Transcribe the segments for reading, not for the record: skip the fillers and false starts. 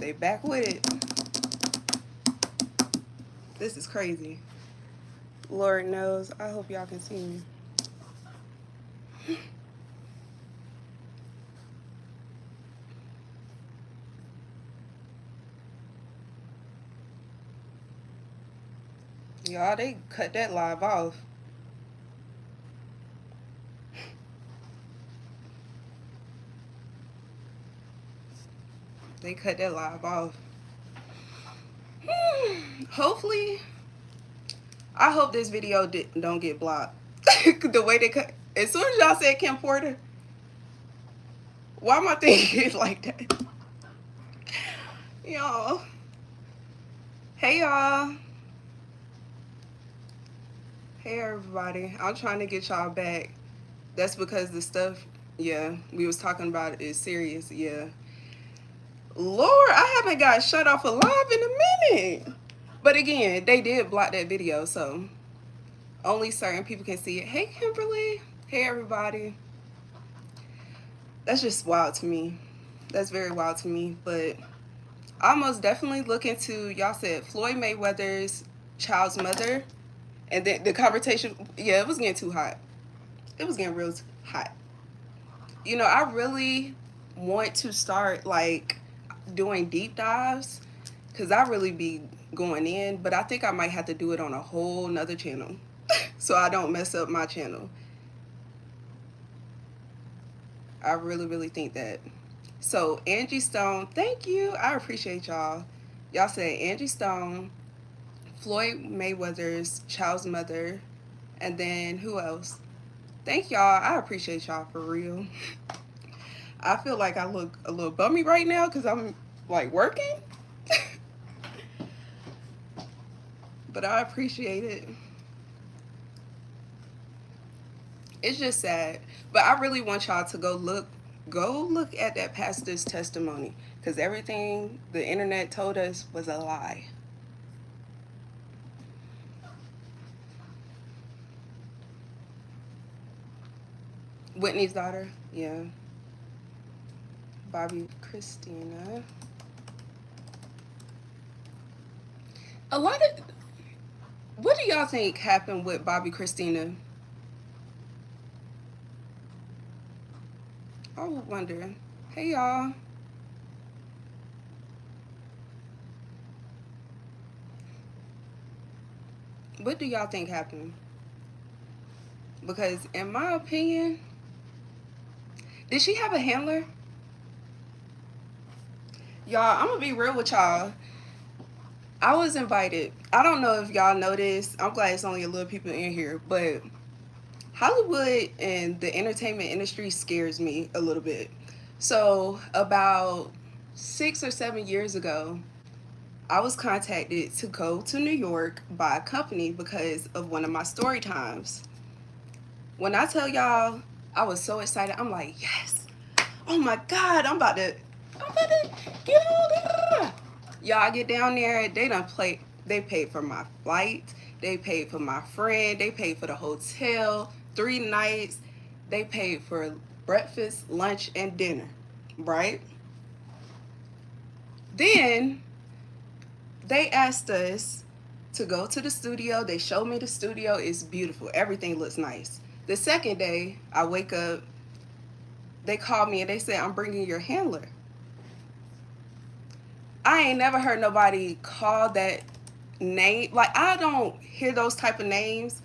They back with it. This is crazy. Lord knows. I hope y'all can see me. Y'all, they cut that live off. They cut that live off. Hopefully, I hope this video don't get blocked. The way they cut. As soon as y'all said Kim Porter, why am I thinking like that? Y'all. Hey, y'all. Hey, everybody. I'm trying to get y'all back. That's because the stuff, yeah, we was talking about is serious, yeah. Lord, I haven't got shut off alive in a minute. But again, they did block that video, so only certain people can see it. Hey, Kimberly. Hey, everybody. That's just wild to me. That's very wild to me. But I most definitely look into, y'all said Floyd Mayweather's child's mother. And then the conversation, yeah, it was getting too hot. It was getting real hot. You know, I really want to start, like, doing deep dives. Because I really be going in. But I think I might have to do it on a whole nother channel. So I don't mess up my channel. I really, really think that. So, Angie Stone, thank you. I appreciate y'all. Y'all said Angie Stone, Floyd Mayweather's child's mother, and then who else? Thank y'all. I appreciate y'all for real. I feel like I look a little bummy right now because I'm like working. But I appreciate it. It's just sad. But I really want y'all to go look at that pastor's testimony, because everything the internet told us was a lie. Whitney's daughter, yeah. Bobby Christina. A lot of, what do y'all think happened with Bobby Christina? I would wonder. Hey, y'all. What do y'all think happened? Because in my opinion, did she have a handler? Y'all, I'm gonna be real with y'all. I was invited. I don't know if y'all know this. I'm glad it's only a little people in here, but Hollywood and the entertainment industry scares me a little bit. So about 6 or 7 years ago, I was contacted to go to New York by a company because of one of my story times. When I tell y'all, I was so excited. I'm like, yes. Oh my God, I'm about to get on there. Y'all, I get down there, they paid for my flight, they paid for my friend, they paid for the hotel, 3 nights, they paid for breakfast, lunch, and dinner, right? Then they asked us to go to the studio. They showed me the studio. It's beautiful. Everything looks nice. The second day, I wake up, they called me and they said, I'm bringing your handler. I ain't never heard nobody call that name. Like, I don't hear those type of names.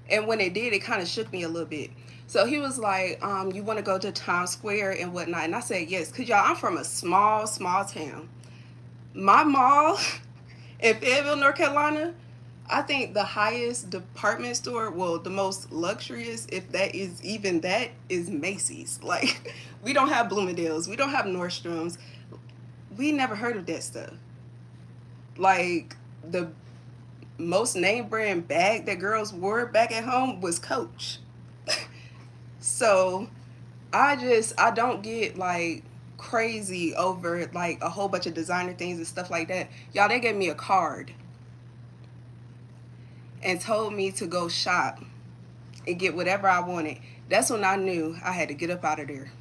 And when it did, it kind of shook me a little bit. So he was like, you want to go to Times Square and whatnot? And I said, yes. Because, y'all, I'm from a small town. My mall in Fayetteville, North Carolina, I think the highest department store, well, the most luxurious, if that is even that, is Macy's. Like, we don't have Bloomingdale's. We don't have Nordstrom's. We never heard of that stuff. Like, the most name brand bag that girls wore back at home was Coach. So I don't get like crazy over like a whole bunch of designer things and stuff like that. Y'all, they gave me a card and told me to go shop and get whatever I wanted. That's when I knew I had to get up out of there.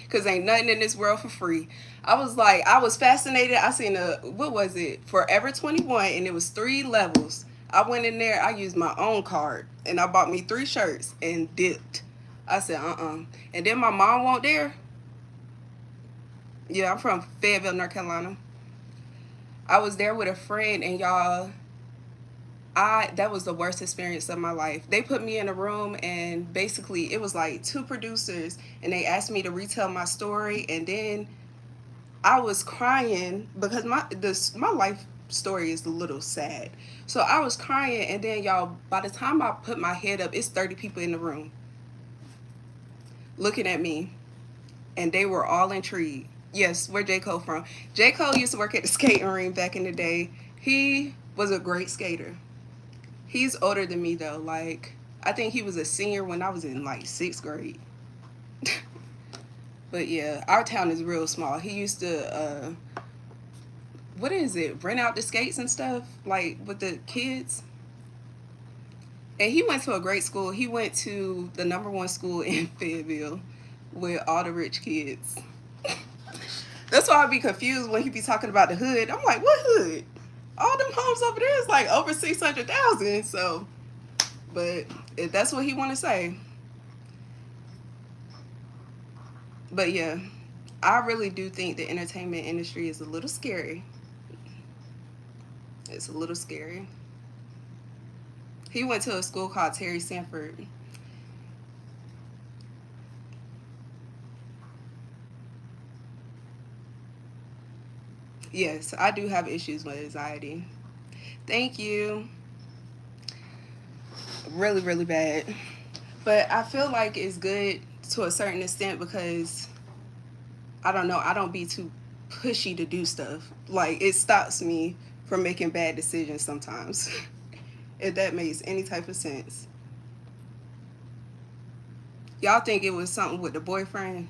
Because because ain't nothing in this world for free. I was like, I was fascinated. I seen what was it? Forever 21, and it was 3 levels. I went in there, I used my own card, and I bought me 3 shirts and dipped. I said, And then my mom went there. Yeah, I'm from Fayetteville, North Carolina. I was there with a friend, and y'all, that was the worst experience of my life. They put me in a room, and basically it was like 2 producers, and they asked me to retell my story, and then I was crying because my life story is a little sad. So I was crying, and then y'all, by the time I put my head up, it's 30 people in the room looking at me, and they were all intrigued. Yes, where J. Cole from? J. Cole used to work at the skating rink back in the day. He was a great skater. He's older than me though. Like, I think he was a senior when I was in like 6th grade. But yeah, our town is real small. He used to what is it? Rent out the skates and stuff, like with the kids. And he went to a great school. He went to the #1 school in Fayetteville with all the rich kids. That's why I be confused when he be talking about the hood. I'm like, what hood? All them homes over there is like over 600,000. So, but if that's what he want to say. But yeah, I really do think the entertainment industry is a little scary. It's a little scary. He went to a school called Terry Sanford. Yes, I do have issues with anxiety. Thank you. Really, really bad. But I feel like it's good to a certain extent because I don't know, I don't be too pushy to do stuff. Like, it stops me from making bad decisions sometimes. If that makes any type of sense. Y'all think it was something with the boyfriend?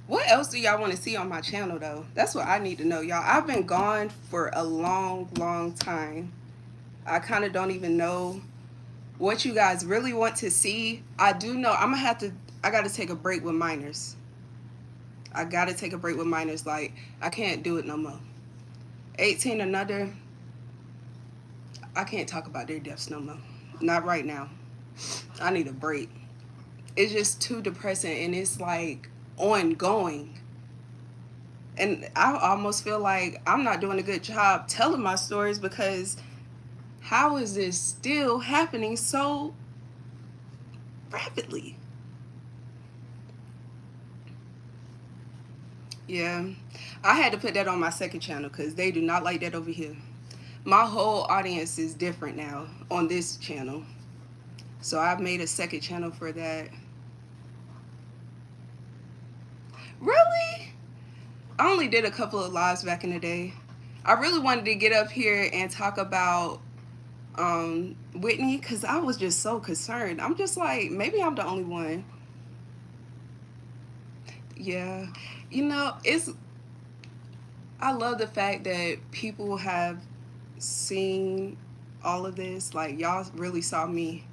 What else do y'all want to see on my channel though? That's what I need to know, y'all. I've been gone for a long, long time. I kind of don't even know what you guys really want to see. I do know I got to take a break with minors. I got to take a break with minors. Like, I can't do it no more. 18 and under, I can't talk about their deaths no more. Not right now. I need a break. It's just too depressing, and it's like ongoing. And I almost feel like I'm not doing a good job telling my stories because how is this still happening so rapidly? Yeah, I had to put that on my second channel because they do not like that over here. My whole audience is different now on this channel. So I've made a second channel for that. Really? I only did a couple of lives back in the day. I really wanted to get up here and talk about Whitney because I was just so concerned. I'm just like, maybe I'm the only one. Yeah. You know, I love the fact that people have seen all of this. Like, y'all really saw me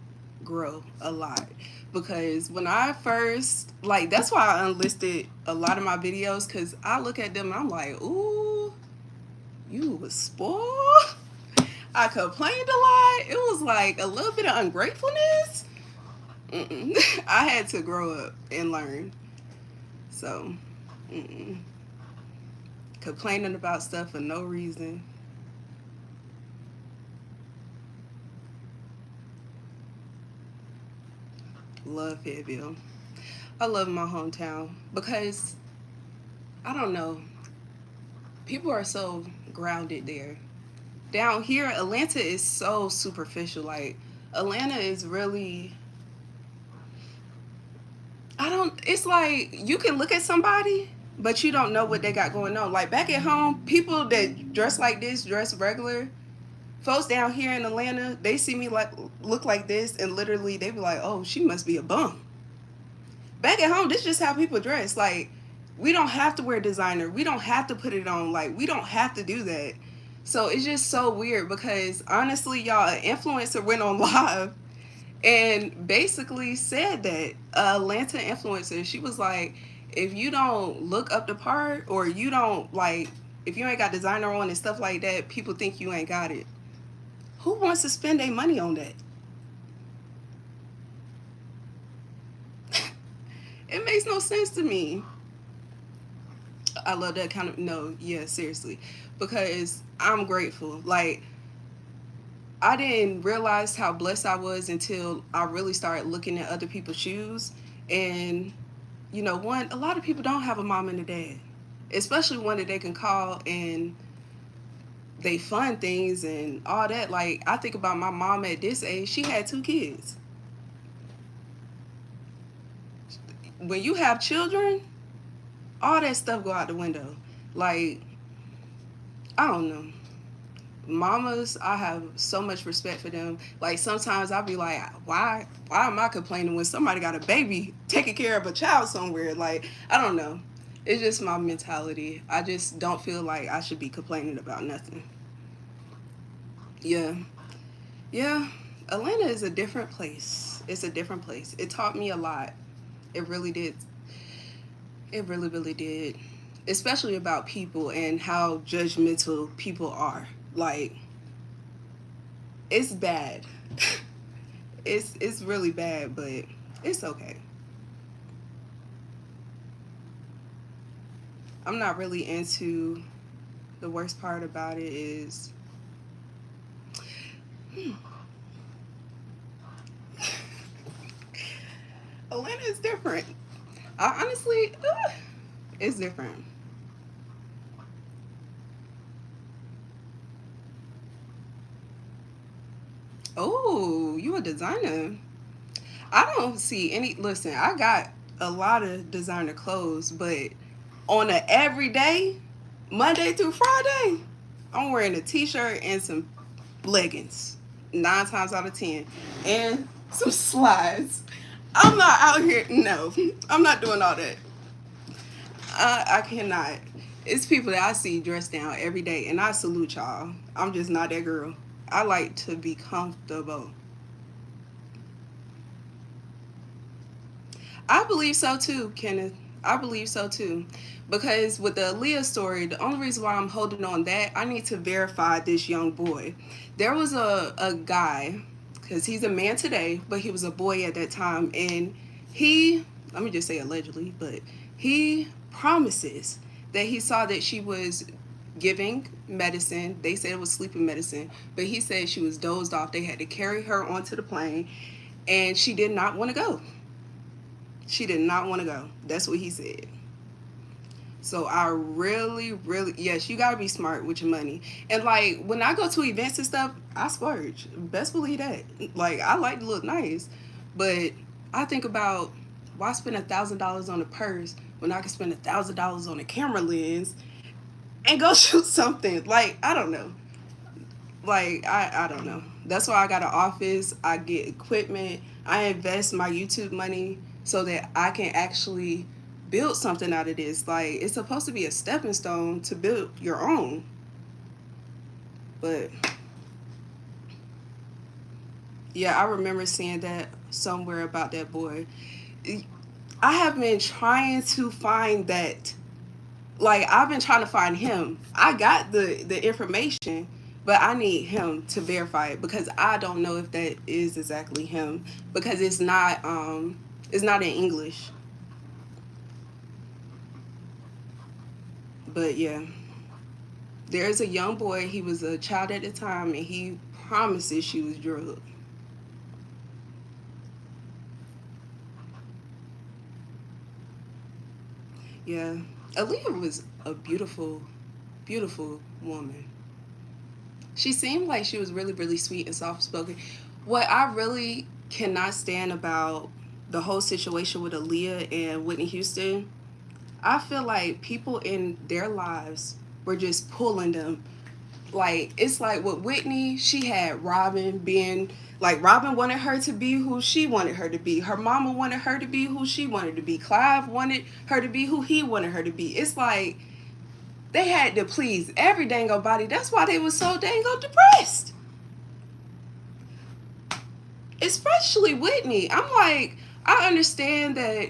grow a lot. Because when I first, like, that's why I unlisted a lot of my videos, because I look at them and I'm like, ooh, you was spoiled. I complained a lot. It was like a little bit of ungratefulness. I had to grow up and learn. So, complaining about stuff for no reason. Love Fayetteville. I love my hometown because, I don't know, people are so grounded there. Down here, Atlanta is so superficial. Like, Atlanta is really, it's like you can look at somebody, but you don't know what they got going on. Like, back at home, people that dress like this, dress regular. Folks down here in Atlanta, they see me like look like this, and literally they be like, oh, she must be a bum. Back at home, this is just how people dress. Like, we don't have to wear designer. We don't have to put it on. Like, we don't have to do that. So it's just so weird because honestly, y'all, an influencer went on live and basically said that Atlanta influencer, she was like, if you don't look up the part, or you don't like, if you ain't got designer on and stuff like that, people think you ain't got it. Who wants to spend their money on that? It makes no sense to me. I love that kind of, no, yeah, seriously. Because I'm grateful. Like, I didn't realize how blessed I was until I really started looking at other people's shoes. And, one, a lot of people don't have a mom and a dad, especially one that they can call and they fund things and all that. Like, I think about my mom at this age, she had 2 kids. When you have children, all that stuff go out the window. Like, I don't know. Mamas, I have so much respect for them. Like, sometimes I'll be like, why am I complaining when somebody got a baby taking care of a child somewhere? Like, I don't know. It's just my mentality. I just don't feel like I should be complaining about nothing. Yeah. Yeah. Atlanta is a different place. It's a different place. It taught me a lot. It really did. It really, really did. Especially about people and how judgmental people are. Like, it's bad. It's really bad, but it's okay. I'm not really into, the worst part about it is Atlanta is different. I honestly, it's different. Oh, you a designer? I don't see any. Listen, I got a lot of designer clothes, but on a everyday, Monday through Friday, I'm wearing a t-shirt and some leggings, 9 times out of 10, and some slides. I'm not out here. No, I'm not doing all that. I cannot. It's people that I see dressed down every day, and I salute y'all. I'm just not that girl. I like to be comfortable. I believe so too, Kenneth. I believe so too. Because with the Aaliyah story, the only reason why I'm holding on that, I need to verify this young boy. There was a guy, because he's a man today, but he was a boy at that time, and he, let me just say allegedly, but he promises that he saw that she was giving medicine. They said it was sleeping medicine, but he said she was dozed off. They had to carry her onto the plane, and she did not want to go. She did not want to go. That's what he said. So I really, really, yes, you gotta be smart with your money. And like when I go to events and stuff, I splurge. Best believe that. Like I like to look nice, but I think about why spend $1,000 on a purse when I can spend $1,000 on a camera lens and go shoot something. Like I don't know. Like I don't know. That's why I got an office. I get equipment. I invest my YouTube money so that I can actually build something out of this. Like it's supposed to be a stepping stone to build your own. But yeah, I remember seeing that somewhere about that boy. I have been trying to find that. Like I've been trying to find him. I got the information, but I need him to verify it because I don't know if that is exactly him because it's not in English. But yeah, there's a young boy. He was a child at the time, and he promises she was drugged. Yeah, Aaliyah was a beautiful, beautiful woman. She seemed like she was really, really sweet and soft spoken. What I really cannot stand about the whole situation with Aaliyah and Whitney Houston, I feel like people in their lives were just pulling them. Like it's like with Whitney, she had Robin being like Robin wanted her to be who she wanted her to be. Her mama wanted her to be who she wanted to be. Clive wanted her to be who he wanted her to be. It's like they had to please every dango body. That's why they was so dango depressed. especially Whitney. I'm like, I understand that,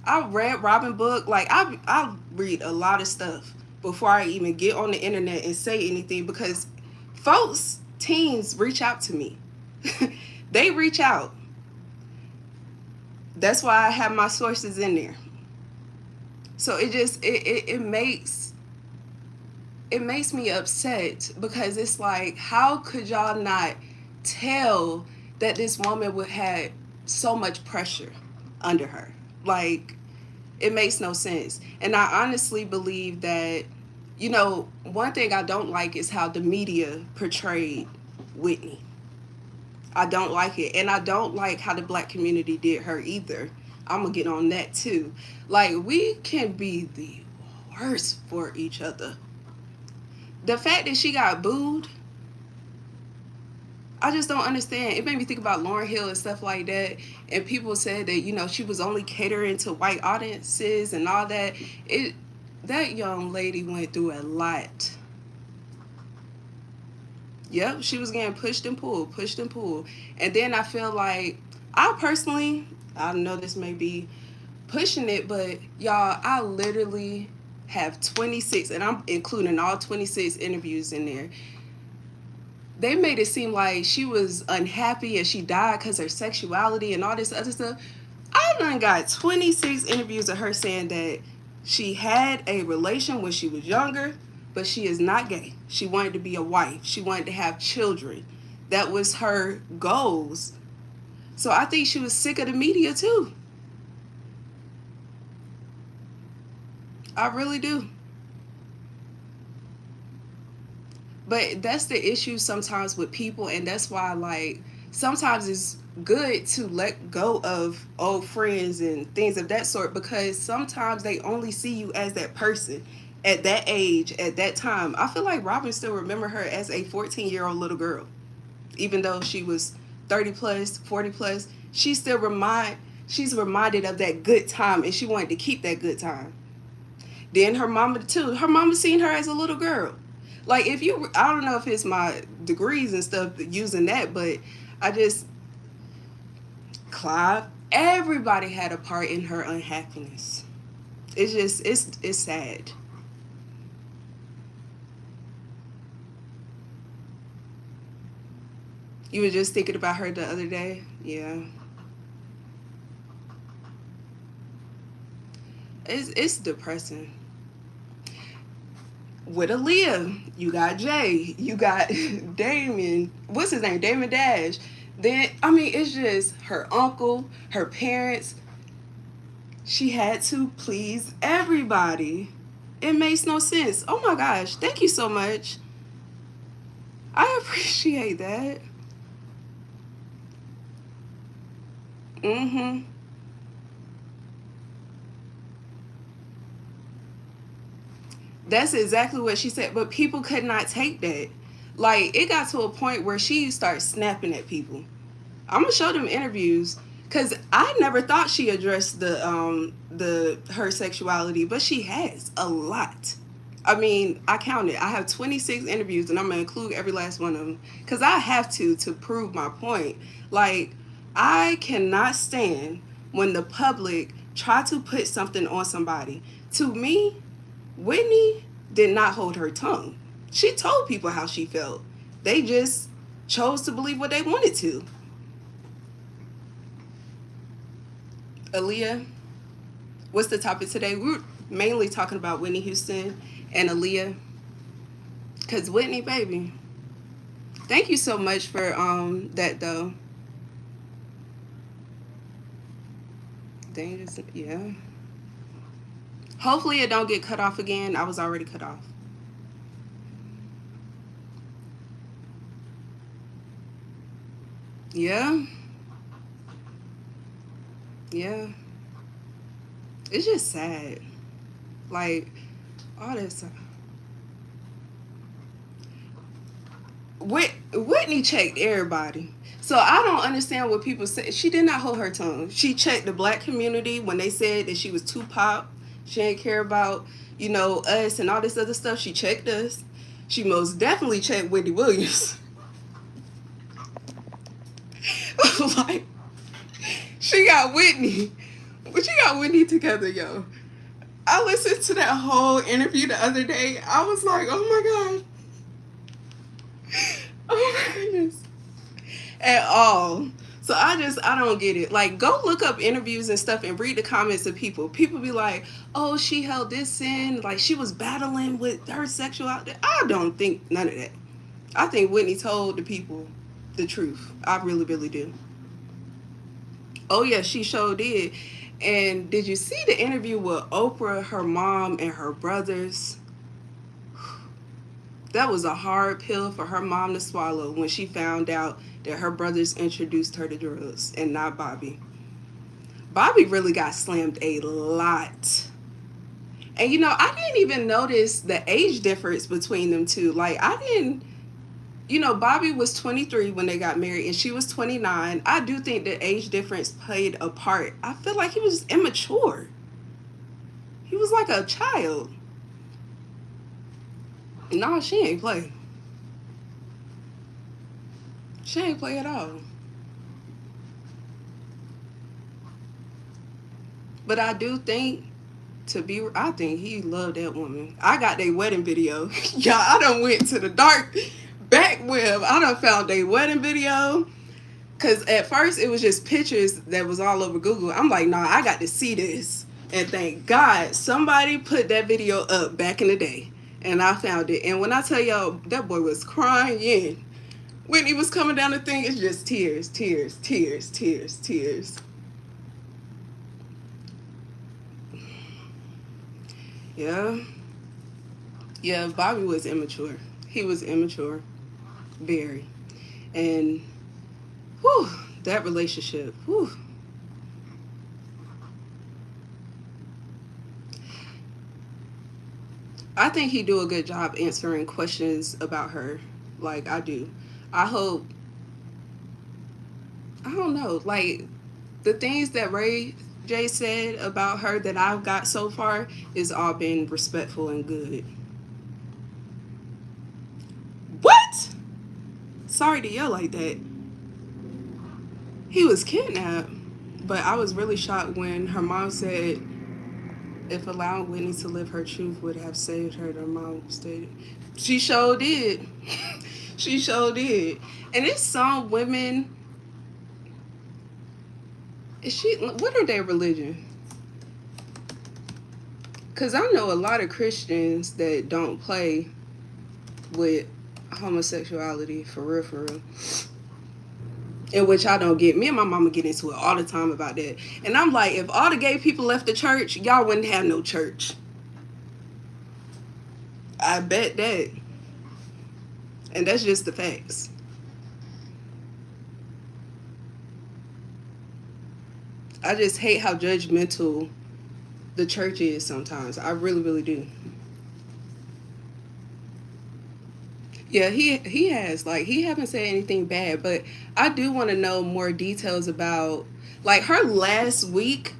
I read Robin book. Like I read a lot of stuff before I even get on the internet and say anything, because folks, teens reach out to me. They reach out. That's why I have my sources in there. So it makes me upset, because it's like, how could y'all not tell that this woman would have so much pressure under her? Like, it makes no sense. And I honestly believe that, one thing I don't like is how the media portrayed Whitney. I don't like it. And I don't like how the black community did her either. I'm going to get on that too. Like, we can be the worst for each other. The fact that she got booed, I just don't understand. It made me think about Lauryn Hill and stuff like that. And people said that, she was only catering to white audiences and all that. That young lady went through a lot. Yep, she was getting pushed and pulled, pushed and pulled. And then I feel like, I know this may be pushing it, but y'all, I literally have 26, and I'm including all 26 interviews in there. They made it seem like she was unhappy and she died because her sexuality and all this other stuff. I done got 26 interviews of her saying that she had a relation when she was younger, but she is not gay. She wanted to be a wife. She wanted to have children. That was her goals. So I think she was sick of the media too. I really do. But that's the issue sometimes with people, and that's why, like, sometimes it's good to let go of old friends and things of that sort, because sometimes they only see you as that person at that age, at that time. I feel like Robin still remember her as a 14-year-old little girl. Even though she was 30 plus, 40 plus, she's reminded of that good time, and she wanted to keep that good time. Then her mama too. Her mama seen her as a little girl. Like, I don't know if it's my degrees and stuff using that, but Clive, everybody had a part in her unhappiness. It's sad. You were just thinking about her the other day? Yeah. It's depressing. With Aaliyah, you got Jay, you got Damon. What's his name? Damon Dash. Then, I mean, it's just her uncle, her parents. She had to please everybody. It makes no sense. Oh my gosh, thank you so much. I appreciate that. Mm-hmm. That's exactly what she said, but people could not take that. Like, it got to a point where she started snapping at people. I'm gonna show them interviews, because I never thought she addressed the her sexuality, but she has a lot. I mean, I counted. I have 26 interviews, and I'm gonna include every last one of them, because I have to prove my point. Like, I cannot stand when the public try to put something on somebody. To me, Whitney did not hold her tongue. She told people how she felt. They just chose to believe what they wanted to. Aaliyah, what's the topic today? We're mainly talking about Whitney Houston and Aaliyah. Because Whitney, baby. Thank you so much for that, though. Dangerous, yeah. Hopefully it don't get cut off again. I was already cut off. Yeah. Yeah. It's just sad. Like, all this. Whitney checked everybody. So I don't understand what people say. She did not hold her tongue. She checked the black community when they said that she was too pop. She didn't care about, us and all this other stuff. She checked us. She most definitely checked Whitney Williams. Like, she got Whitney. But she got Whitney together, yo. I listened to that whole interview the other day. I was like, oh my God. Oh my goodness. At all. So I don't get it. Like, go look up interviews and stuff and read the comments of people. People be like, oh, she held this in. Like, she was battling with her sexuality. I don't think none of that. I think Whitney told the people the truth. I really, really do. Oh, yeah, she sure did. And did you see the interview with Oprah, her mom, and her brothers? That was a hard pill for her mom to swallow when she found out that her brothers introduced her to drugs and not Bobby. Bobby really got slammed a lot. And I didn't even notice the age difference between them two. Like, I didn't, Bobby was 23 when they got married and she was 29. I do think the age difference played a part. I feel like he was immature. He was like a child. No, she ain't play. She ain't play at all. But I do think, I think he loved that woman. I got their wedding video. Y'all, I done went to the dark back web. I done found their wedding video. Because at first it was just pictures that was all over Google. I'm like, nah, I got to see this. And thank God somebody put that video up back in the day. And I found it. And when I tell y'all, that boy was crying. When he was coming down the thing, it's just tears, tears, tears, tears, tears. Yeah. Yeah, Bobby was immature. He was immature. Very. And, whew, that relationship, whew. I think he do a good job answering questions about her. Like, I do. I hope, I don't know, like, the things that Ray J said about her that I've got so far is all been respectful and good. What? Sorry to yell like that. He was kidnapped. But I was really shocked when her mom said if allowing Whitney to live her truth would have saved her, her mom stated. She sure did. She sure did. And it's some women. What are their religion? Because I know a lot of Christians that don't play with homosexuality for real, for real. In which I don't get. Me and my mama get into it all the time about that. And I'm like, if all the gay people left the church, y'all wouldn't have no church. I bet that. And that's just the facts. I just hate how judgmental the church is sometimes. I really, really do. Yeah, he has. Like, he haven't said anything bad, but I do want to know more details about, like, her last week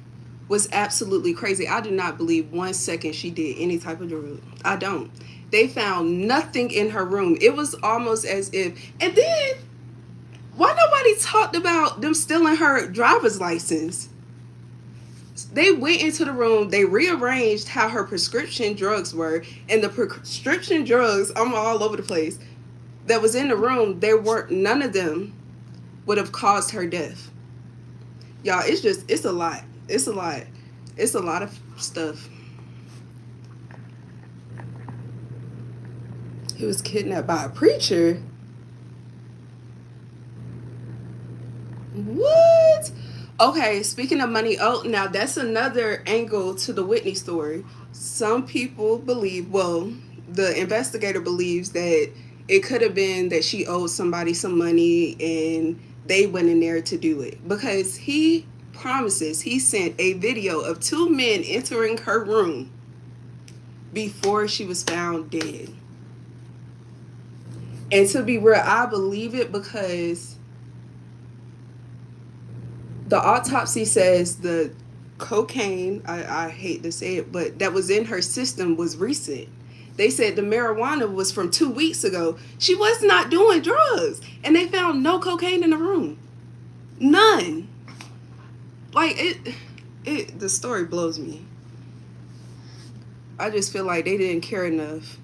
was absolutely crazy. I do not believe 1 second she did any type of drug. I don't. They found nothing in her room. It was almost as if, and then, why nobody talked about them stealing her driver's license? They went into the room, they rearranged how her prescription drugs were, and the prescription drugs, I'm all over the place, that was in the room, none of them would have caused her death. Y'all, it's a lot. It's a lot. It's a lot of stuff. He was kidnapped by a preacher. What? Okay, speaking of money, now that's another angle to the Whitney story. Some people believe, well, the investigator believes that it could have been that she owed somebody some money and they went in there to do it. Because he promises he sent a video of 2 men entering her room before she was found dead. And to be real, I believe it because the autopsy says the cocaine, I hate to say it, but that was in her system was recent. They said the marijuana was from 2 weeks ago. She was not doing drugs. And they found no cocaine in the room. None. Like the story blows me. I just feel like they didn't care enough.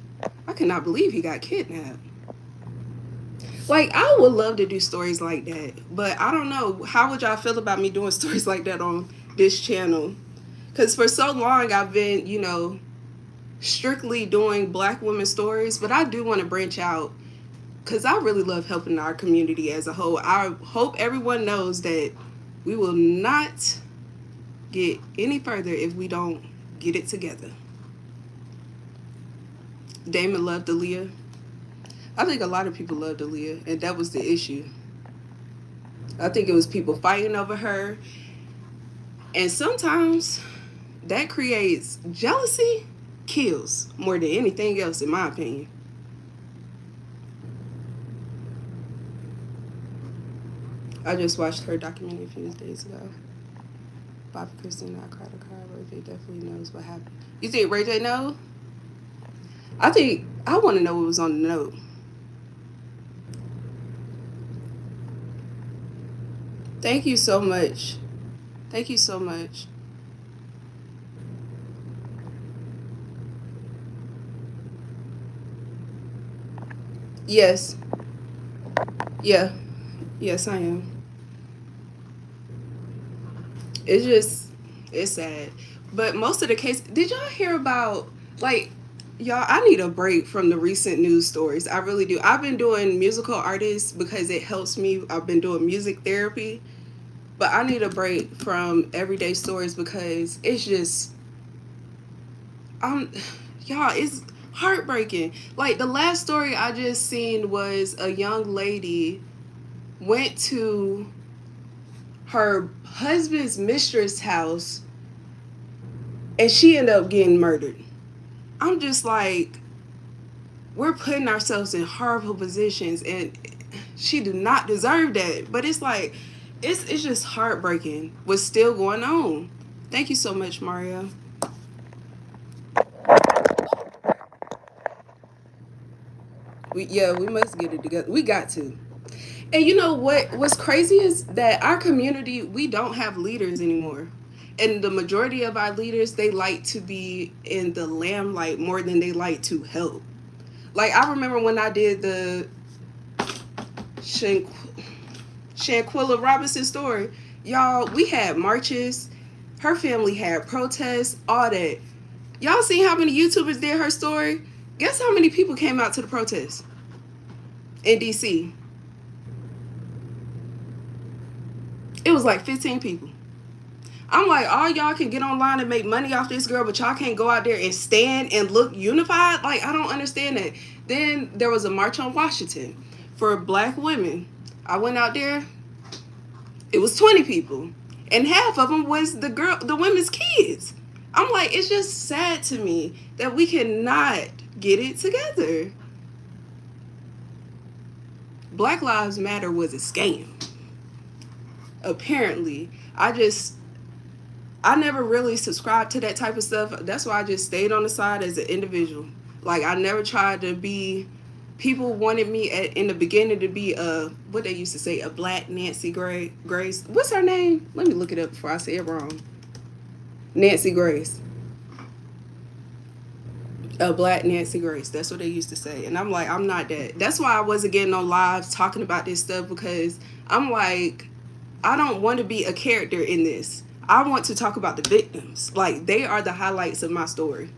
I cannot believe he got kidnapped. Like, I would love to do stories like that, but I don't know. How would y'all feel about me doing stories like that on this channel? Because for so long, I've been, strictly doing Black women stories, but I do want to branch out because I really love helping our community as a whole. I hope everyone knows that we will not get any further if we don't get it together. Damon loved Aaliyah. I think a lot of people loved Aaliyah, and that was the issue. I think it was people fighting over her, and sometimes that creates jealousy, kills more than anything else, in my opinion. I just watched her documentary a few days ago. Bobby Christina, I cried a cry. Ray J definitely knows what happened. You think Ray J know? I think I want to know what was on the note. Thank you so much. Thank you so much. Yes. Yeah. Yes, I am. It's just, it's sad. But most of the case, did y'all hear about, like, y'all, I need a break from the recent news stories. I really do. I've been doing musical artists because it helps me. I've been doing music therapy. But I need a break from everyday stories because it's just, um, y'all, it's heartbreaking. Like, the last story I just seen was a young lady went to her husband's mistress house and she ended up getting murdered. I'm just like, we're putting ourselves in horrible positions and she do not deserve that. But it's like, it's just heartbreaking what's still going on. Thank you so much, Mario. We must get it together. We got to. And you know what's crazy is that our community, we don't have leaders anymore. And the majority of our leaders, they like to be in the limelight more than they like to help. Like, I remember when I did the Shanquilla Robinson story, y'all, we had marches, her family had protests, all that. Y'all see how many YouTubers did her story? Guess how many people came out to the protest in DC? It was like 15 people. I'm like, all y'all can get online and make money off this girl, but y'all can't go out there and stand and look unified? Like, I don't understand that. Then there was a march on Washington for Black women. I went out there, it was 20 people. And half of them was the women's kids. I'm like, it's just sad to me that we cannot get it together. Black Lives Matter was a scam. Apparently. I never really subscribed to that type of stuff. That's why I just stayed on the side as an individual. Like, I never tried to be. People wanted me in the beginning to be what they used to say, a Black Nancy Grace. What's her name? Let me look it up before I say it wrong. Nancy Grace. A Black Nancy Grace. That's what they used to say. And I'm like, I'm not that. That's why I wasn't getting on lives talking about this stuff, because I'm like, I don't want to be a character in this. I want to talk about the victims. Like, they are the highlights of my story.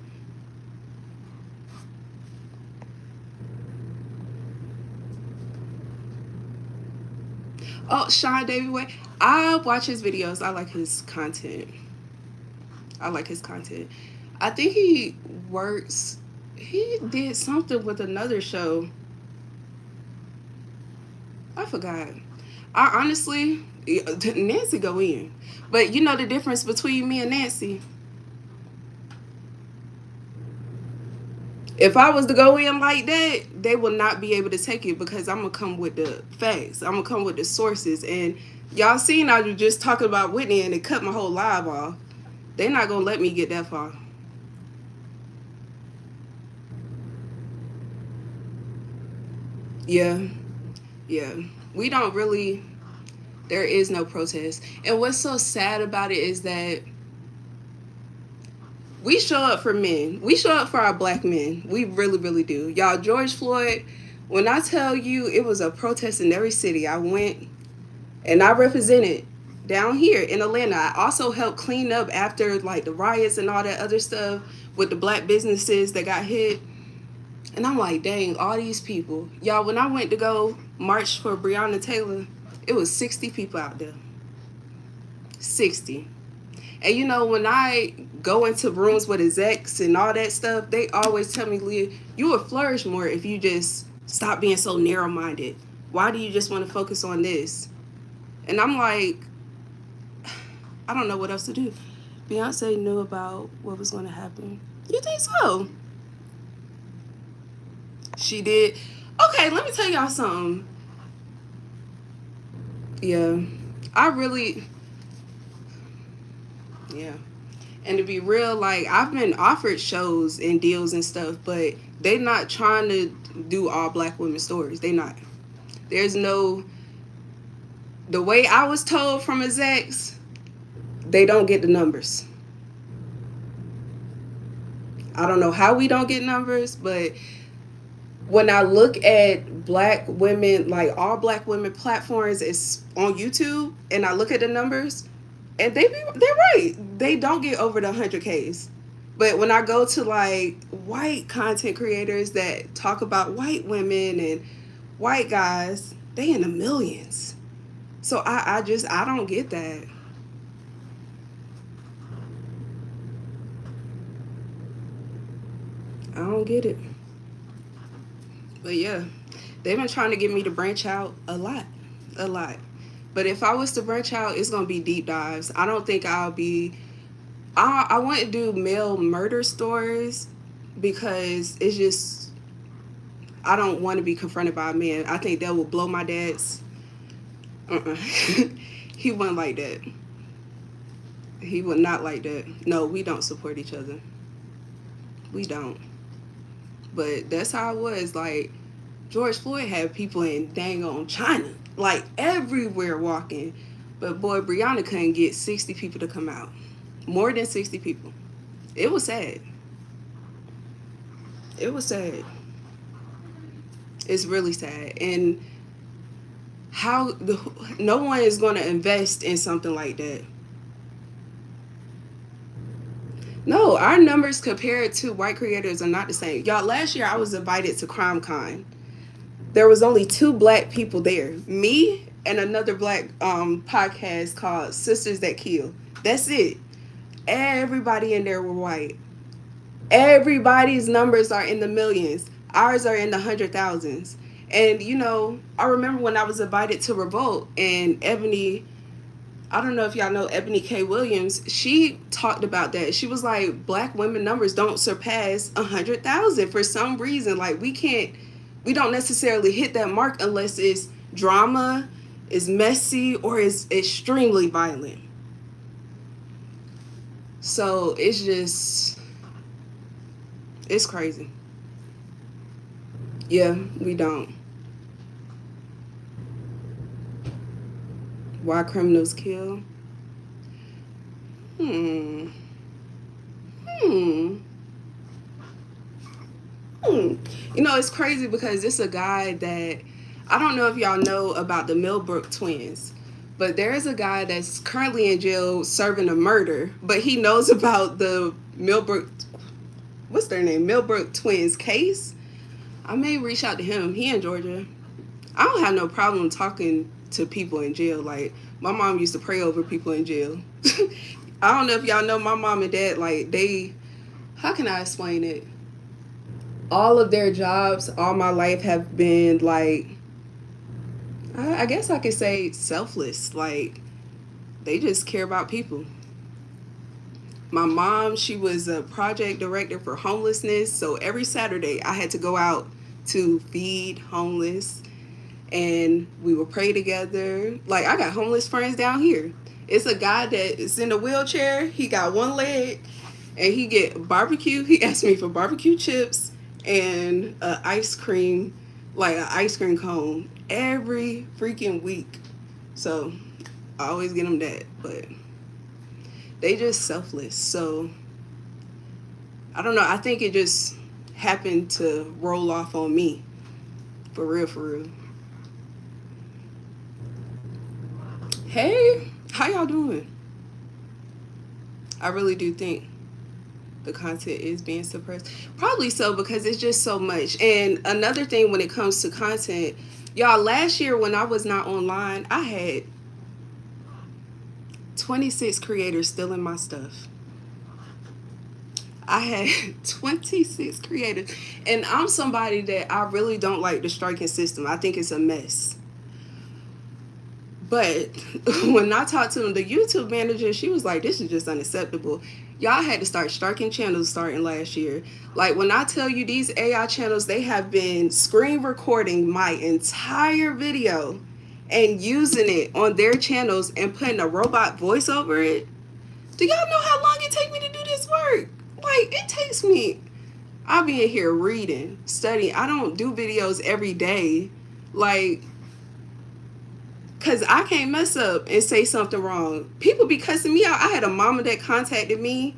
Oh, Sean David Way. I watch his videos. I like his content. I like his content. I think he did something with another show. I forgot. I honestly, Nancy go in. But you know the difference between me and Nancy? If I was to go in like that, they will not be able to take it, because I'm going to come with the facts. I'm going to come with the sources. And y'all seen I was just talking about Whitney and it cut my whole live off. They're not going to let me get that far. Yeah. Yeah. We don't really, There is no protest. And what's so sad about it is that we show up for men. We show up for our black men. We really, really do. Y'all, George Floyd, when I tell you it was a protest in every city, I went and I represented down here in Atlanta. I also helped clean up after like the riots and all that other stuff with the black businesses that got hit. And I'm like, dang, all these people. Y'all, when I went to go march for Breonna Taylor, it was 60 people out there. 60. And you know, when I go into rooms with execs and all that stuff, they always tell me, Leah, you would flourish more if you just stop being so narrow-minded. Why do you just want to focus on this? And I'm like, I don't know what else to do. Beyonce knew about what was going to happen. You think so? She did. Okay, let me tell y'all something. Yeah, I really, yeah. And to be real, like, I've been offered shows and deals and stuff, but they not trying to do all black women stories. They not. There's no, the way I was told from execs, they don't get the numbers. I don't know how we don't get numbers, but when I look at black women, like all black women platforms is on YouTube, and I look at the numbers, and they're right. They don't get over the 100Ks. But when I go to like white content creators that talk about white women and white guys, they in the millions. So I don't get that. I don't get it. But yeah, they've been trying to get me to branch out a lot. But if I was to branch out, it's going to be deep dives. I don't think I'll be... I want to do male murder stories because it's just... I don't want to be confronted by a man. I think that would blow my dad's... He wouldn't like that. He would not like that. No, we don't support each other. We don't. But that's how it was. Like, George Floyd had people in dang on China, like everywhere walking. But boy, Breonna couldn't get 60 people to come out. More than 60 people. It was sad. It was sad. It's really sad. And no one is going to invest in something like that. No, our numbers compared to white creators are not the same. Y'all, last year I was invited to CrimeCon. There was only 2 black people there. Me and another black podcast called Sisters That Kill. That's it. Everybody in there were white. Everybody's numbers are in the millions. Ours are in the 100,000s. And, you know, I remember when I was invited to Revolt and Ebony... I don't know if y'all know Ebony K. Williams. She talked about that. She was like, black women numbers don't surpass 100,000 for some reason. Like, we don't necessarily hit that mark unless it's drama, is messy, or is extremely violent. So it's just, it's crazy. Yeah, we don't. Why criminals kill? You know, it's crazy because it's a guy that, I don't know if y'all know about the Millbrook twins, but there's a guy that's currently in jail serving a murder, but he knows about the Millbrook, what's their name? Millbrook twins case. I may reach out to him. He in Georgia. I don't have no problem talking to people in jail. Like, my mom used to pray over people in jail. I don't know if y'all know my mom and dad, like, they, how can I explain it? All of their jobs all my life have been like, I guess I could say selfless. Like, they just care about people. My mom, she was a project director for homelessness, so every Saturday I had to go out to feed homeless, and we would pray together. Like, I got homeless friends down here. It's a guy that is in a wheelchair. He got one leg, and he get barbecue. He asked me for barbecue chips and ice cream, like an ice cream cone, every freaking week. So I always get them that, but they just selfless. So I don't know. I think it just happened to roll off on me. For real, for real. Hey, how y'all doing? I really do think the content is being suppressed. Probably so, because it's just so much. And another thing when it comes to content, y'all, last year when I was not online, I had 26 creators stealing my stuff. I had 26 creators. And I'm somebody that I really don't like the striking system. I think it's a mess. But when I talked to the YouTube manager, she was like, this is just unacceptable. Y'all had to start striking channels starting last year. Like, when I tell you these AI channels, they have been screen recording my entire video and using it on their channels and putting a robot voice over it. Do y'all know how long it takes me to do this work? Like, it takes me, I'll be in here reading, studying. I don't do videos every day. Like, because I can't mess up and say something wrong. People be cussing me out. I had a mama that contacted me,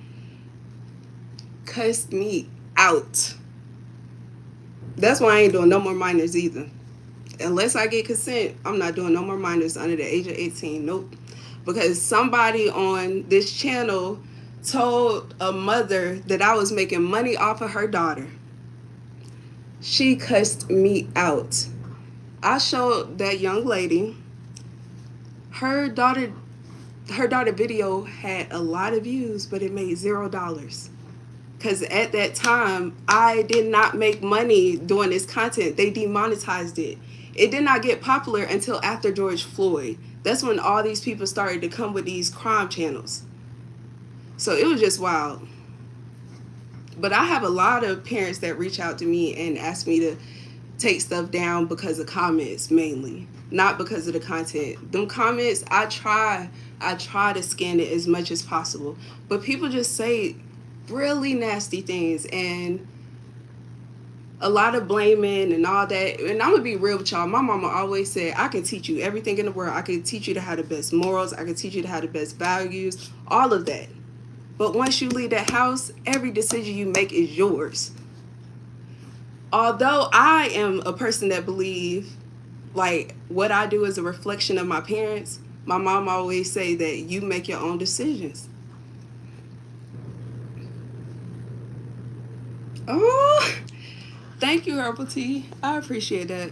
cussed me out. That's why I ain't doing no more minors either. Unless I get consent, I'm not doing no more minors under the age of 18. Nope. Because somebody on this channel told a mother that I was making money off of her daughter. She cussed me out. I showed that young lady her daughter video had a lot of views, but it made $0. Because at that time, I did not make money doing this content. They demonetized it. It did not get popular until after George Floyd. That's when all these people started to come with these crime channels. So it was just wild. But I have a lot of parents that reach out to me and ask me to take stuff down because of comments mainly, not because of the content. Them comments, I try to scan it as much as possible, but people just say really nasty things and a lot of blaming and all that. And I'm gonna be real with y'all. My mama always said, I can teach you everything in the world. I can teach you to have the best morals. I can teach you to have the best values, all of that. But once you leave that house, every decision you make is yours. Although I am a person that believes like what I do is a reflection of my parents, my mom always say that you make your own decisions. Oh, thank you, Herbal Tea. I appreciate that.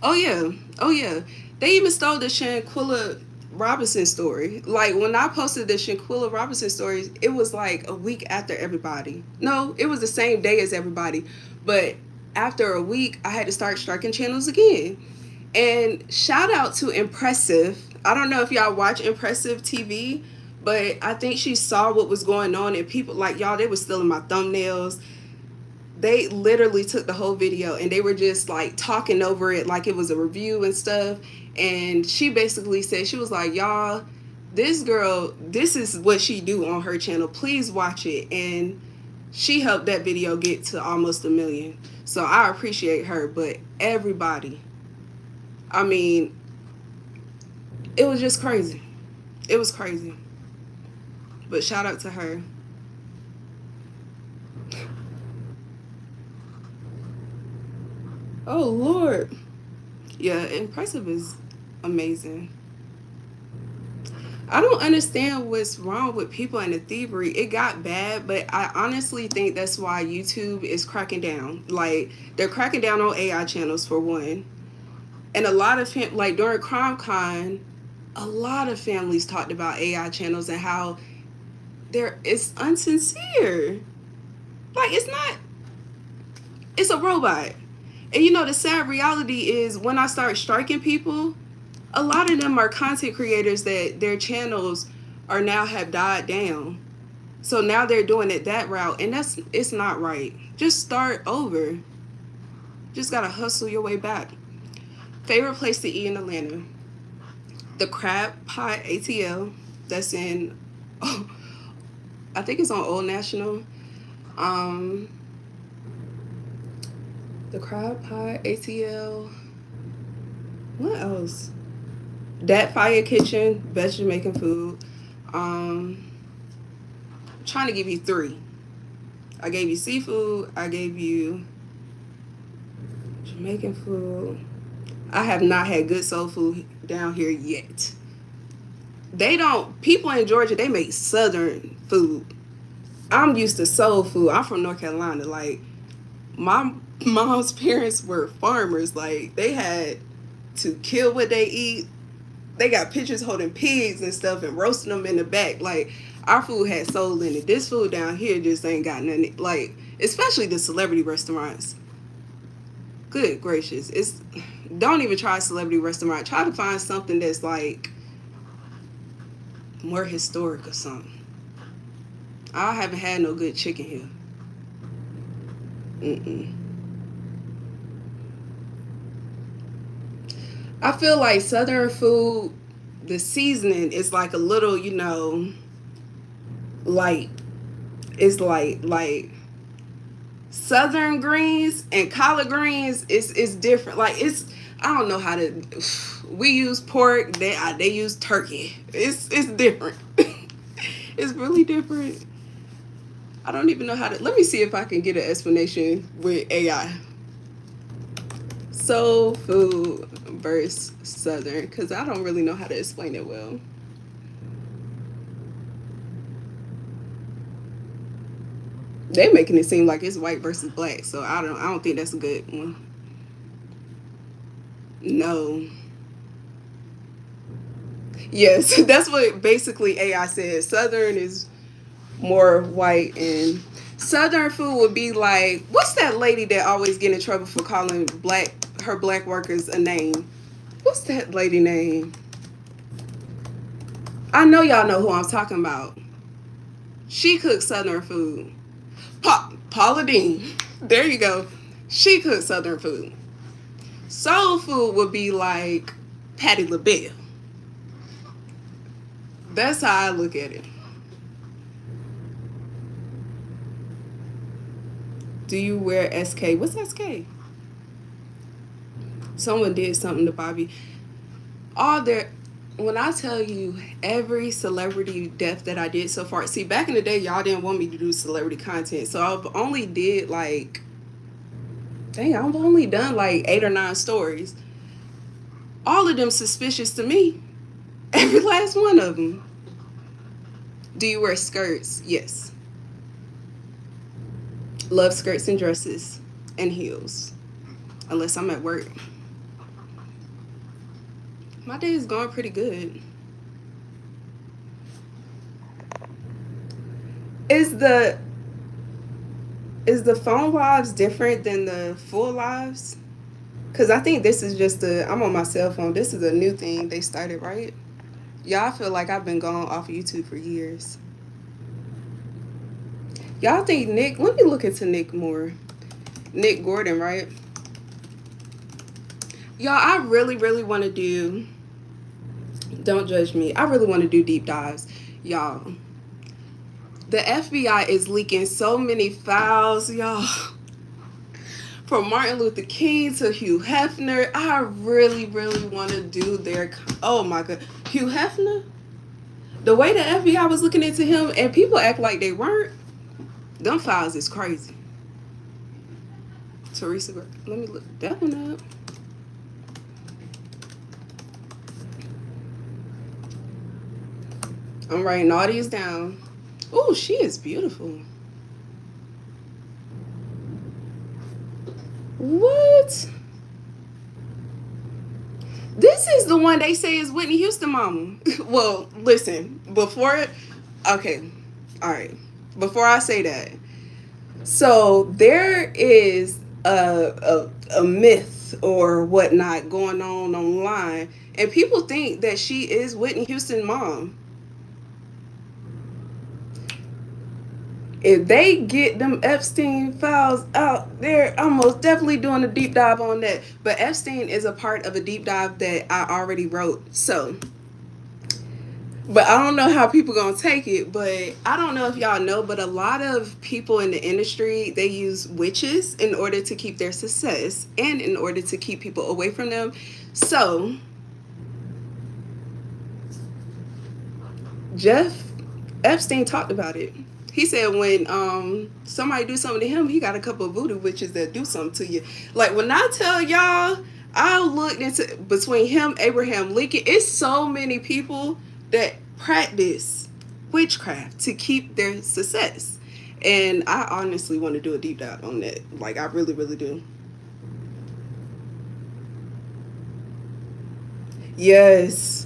Oh yeah. Oh yeah. They even stole the Shanquilla Robinson story. Like when I posted the Shanquilla Robinson stories, it was like a week after everybody. No, it was the same day as everybody. But after a week, I had to start striking channels again. And shout out to Impressive. I don't know if y'all watch Impressive TV, but I think she saw what was going on and people like y'all, they were stealing my thumbnails. They literally took the whole video and they were just like talking over it like it was a review and stuff. And she basically said, she was like, y'all, this girl, this is what she do on her channel. Please watch it. And she helped that video get to almost 1 million. So I appreciate her. But everybody, I mean, it was just crazy. It was crazy. But shout out to her. Oh, Lord. Yeah, Impressive is amazing. I don't understand what's wrong with people in the thievery. It got bad, but I honestly think that's why YouTube is cracking down. Like, they're cracking down on AI channels for one. And a lot of, like during CrimeCon, a lot of families talked about AI channels and how it's unsincere. Like, it's not, it's a robot. And you know, the sad reality is when I start striking people, a lot of them are content creators that their channels are now have died down. So now they're doing it that route, and it's not right. Just start over. Just gotta hustle your way back. Favorite place to eat in Atlanta? The Crab Pot ATL. That's in, oh, I think it's on Old National. The Crab Pot ATL. What else? That Fire Kitchen, best Jamaican food. Um, trying to give you three. I gave you seafood. I gave you Jamaican food. I have not had good soul food down here yet. They don't. People in Georgia, they make Southern food. I'm used to soul food. I'm from North Carolina. Like my mom's parents were farmers. Like they had to kill what they eat. They got pictures holding pigs and stuff and roasting them in the back. Like our food had soul in it. This food down here just ain't got nothing. Like especially the celebrity restaurants. Good gracious, it's don't even try a celebrity restaurant. Try to find something that's like more historic or something. I haven't had no good chicken here. Mm-mm. I feel like Southern food, the seasoning is like a little, light. It's like Southern greens and collard greens is different. Like it's I don't know how to. We use pork. They use turkey. It's different. It's really different. I don't even know how to. Let me see if I can get an explanation with AI. Soul food versus Southern, because I don't really know how to explain it well. They making it seem like it's white versus black, so I don't think that's a good one. No. Yes, that's what basically AI said. Southern is more white, and Southern food would be like, what's that lady that always get in trouble for calling her black workers a name? What's that lady name? I know y'all know who I'm talking about. She cooks Southern food. Paula Dean. There you go. She cooks Southern food. Soul food would be like Patti LaBelle. That's how I look at it. Do you wear SK? What's SK? Someone did something to Bobby. All their When I tell you every celebrity death that I did so far, see back in the day y'all didn't want me to do celebrity content. So I've only did like I've only done like 8 or 9 stories. All of them suspicious to me. Every last one of them. Do you wear skirts? Yes. Love skirts and dresses and heels. Unless I'm at work. My day is going pretty good. Is the phone lives different than the full lives? Because I think this is just I'm on my cell phone. This is a new thing they started, right? Y'all feel like I've been gone off of YouTube for years. Y'all think Nick, let me look into Nick more. Nick Gordon, right? Y'all, I really, really want to do, don't judge me, I really want to do deep dives. Y'all, the FBI is leaking so many files, y'all. From Martin Luther King to Hugh Hefner. I really, really want to do oh my God. Hugh Hefner? The way the FBI was looking into him and people act like they weren't, them files is crazy. Teresa, let me look that one up. I'm writing all these down. Oh, she is beautiful. What? This is the one they say is Whitney Houston mama. Well, listen, okay, all right. Before I say that, so there is a myth or whatnot going on online, and people think that she is Whitney Houston's mom. If they get them Epstein files out there, I'm most definitely doing a deep dive on that. But Epstein is a part of a deep dive that I already wrote. So, but I don't know how people gonna take it. But I don't know if y'all know, but a lot of people in the industry, they use witches in order to keep their success and in order to keep people away from them. So Jeff Epstein talked about it. He said when somebody do something to him, he got a couple of voodoo witches that do something to you. Like when I tell y'all, I looked into between him, Abraham Lincoln. It's so many people that practice witchcraft to keep their success, and I honestly want to do a deep dive on that. Like I really, really do. Yes,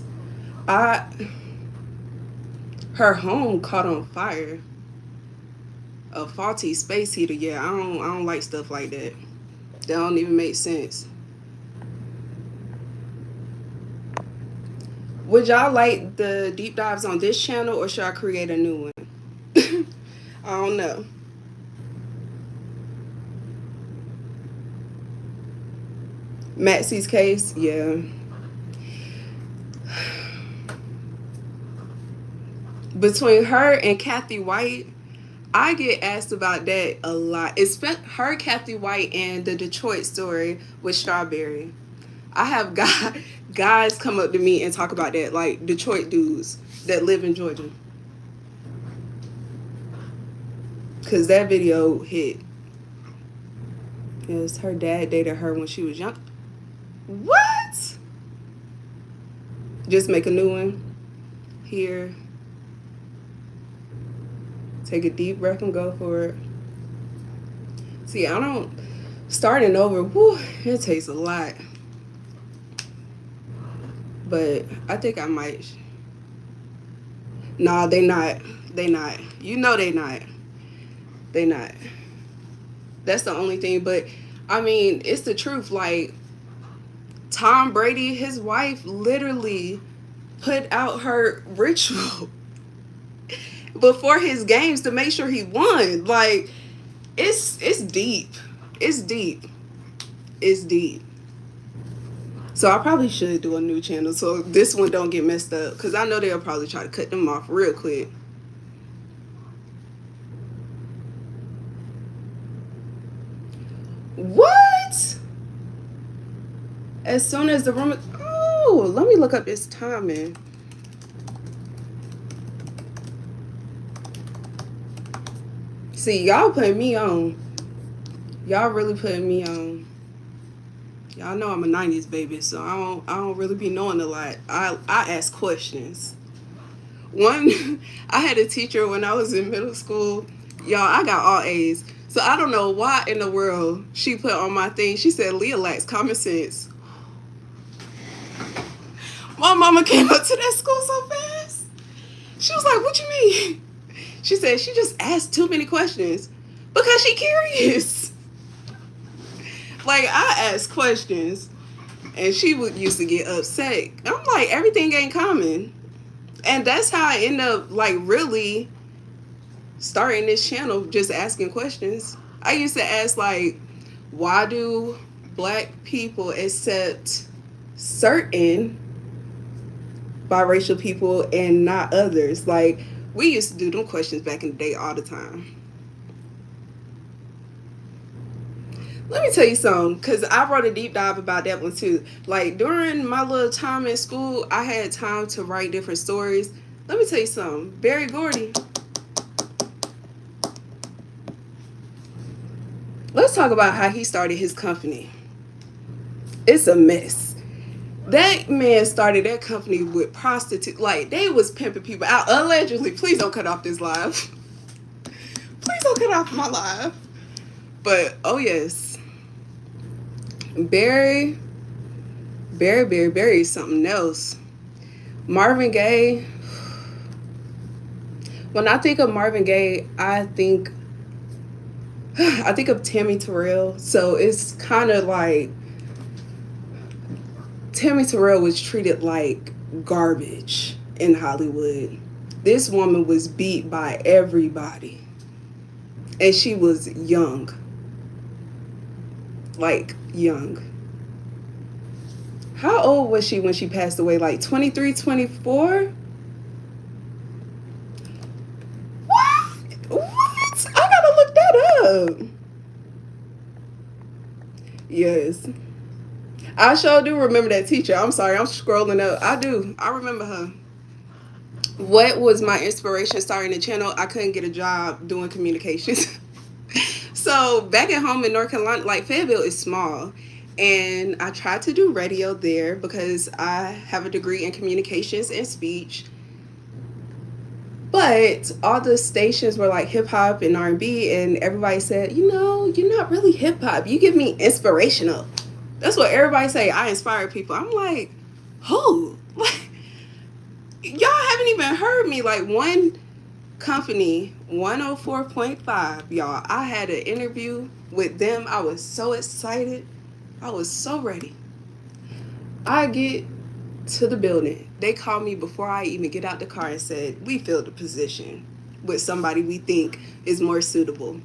I. Her home caught on fire. A faulty space heater. Yeah, I don't like stuff like that. That don't even make sense. Would y'all like the deep dives on this channel or should I create a new one? I don't know. Maxie's case, yeah. Between her and Kathy White, I get asked about that a lot. It's her, Kathy White, and the Detroit story with Strawberry. I have guys come up to me and talk about that, like Detroit dudes that live in Georgia. Because that video hit. Yes, her dad dated her when she was young. What? Just make a new one. Here. Take a deep breath and go for it. See, I don't. Starting over, whew, it takes a lot. But I think I might. Nah, they not. They not. You know they not. They not. That's the only thing. But I mean, it's the truth. Like Tom Brady, his wife literally put out her ritual before his games to make sure he won. Like it's deep. It's deep. It's deep. So I probably should do a new channel so this one don't get messed up, because I know they'll probably try to cut them off real quick. What? As soon as the room... Oh, let me look up this timing. See, y'all putting me on. Y'all really putting me on. Y'all know I'm a 90s baby, so I don't really be knowing a lot. I ask questions. I had a teacher when I was in middle school. Y'all, I got all A's. So I don't know why in the world she put on my thing. She said Leah lacks common sense. My mama came up to that school so fast. She was like, "What you mean?" She said she just asked too many questions because she curious. Like I asked questions and she would used to get upset. I'm like, everything ain't common. And that's how I end up like really starting this channel, just asking questions. I used to ask like, why do black people accept certain biracial people and not others? Like we used to do them questions back in the day all the time. Let me tell you something, because I wrote a deep dive about that one too. Like during my little time in school, I had time to write different stories. Let me tell you something. Barry Gordy. Let's talk about how he started his company. It's a mess. That man started that company with prostitutes. Like they was pimping people out. Allegedly. Please don't cut off this live. Please don't cut off my live. But oh yes. Barry is something else. Marvin Gaye. When I think of Marvin Gaye, I think of Tammy Terrell. So it's kind of like Tammy Terrell was treated like garbage in Hollywood. This woman was beat by everybody. And she was young. Like young. How old was she when she passed away? Like 23, 24? What? I gotta look that up. Yes. I sure do remember that teacher. I'm sorry, I'm scrolling up. I do. I remember her. What was my inspiration starting the channel? I couldn't get a job doing communications. So back at home in North Carolina, like Fayetteville is small. And I tried to do radio there because I have a degree in communications and speech. But all the stations were like hip hop and R&B, and everybody said, you know, you're not really hip hop. You give me inspirational. That's what everybody say. I inspire people. I'm like, who? Like, y'all haven't even heard me. Like one company, 104.5, y'all. I had an interview with them. I was so excited. I was so ready. I get to the building. They called me before I even get out the car and said, we filled the position with somebody we think is more suitable.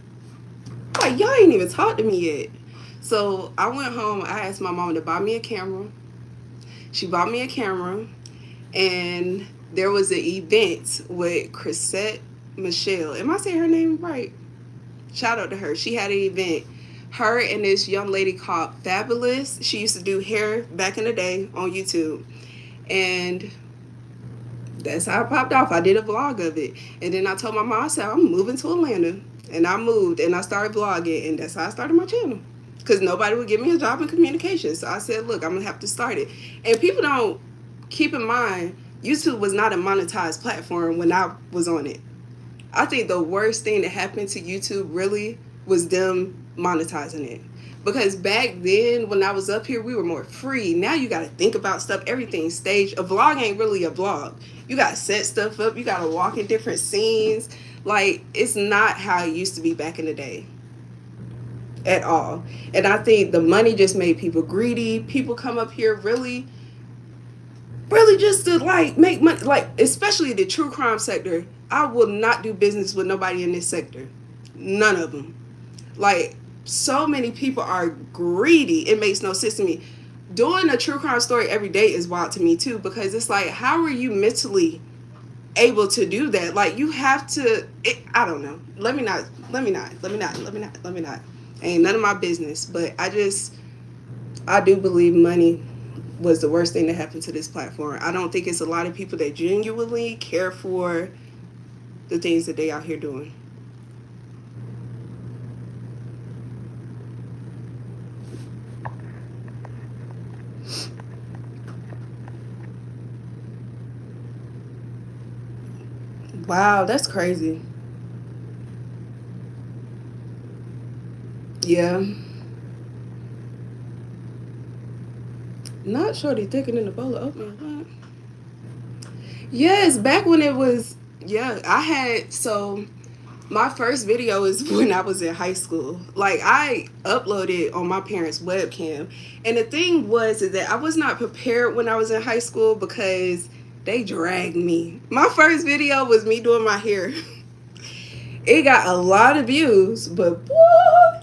Like, y'all ain't even talked to me yet. So I went home. I asked my mom to buy me a camera. She bought me a camera. And there was an event with Chrisette Michelle. Am I saying her name right? Shout out to her. She had an event. Her and this young lady called Fabulous. She used to do hair back in the day on YouTube. And that's how I popped off. I did a vlog of it. And then I told my mom, I said, I'm moving to Atlanta. And I moved and I started vlogging. And that's how I started my channel. Because nobody would give me a job in communications. So I said, look, I'm going to have to start it. And people don't keep in mind, YouTube was not a monetized platform when I was on it. I think the worst thing that happened to YouTube really was them monetizing it. Because back then, when I was up here, we were more free. Now you got to think about stuff. Everything's staged. A vlog ain't really a vlog. You got to set stuff up. You got to walk in different scenes. Like, it's not how it used to be back in the day at all. And I think the money just made people greedy. People come up here really just to like make money, like especially the true crime sector. I will not do business with nobody in this sector. None of them. Like, so many people are greedy. It makes no sense to me. Doing a true crime story every day is wild to me too, because it's like, how are you mentally able to do that? Like, you have to, I don't know. Let me not. Ain't none of my business. But I do believe money was the worst thing that happened to this platform. I don't think it's a lot of people that genuinely care for the things that they out here doing. Wow, that's crazy. Yeah. Not shorty thicker than a bowl of oatmeal. What? Yes, back when it was, yeah, I had, so my first video is when I was in high school. Like, I uploaded on my parents' webcam. And the thing was is that I was not prepared when I was in high school because they dragged me. My first video was me doing my hair. It got a lot of views, but boy,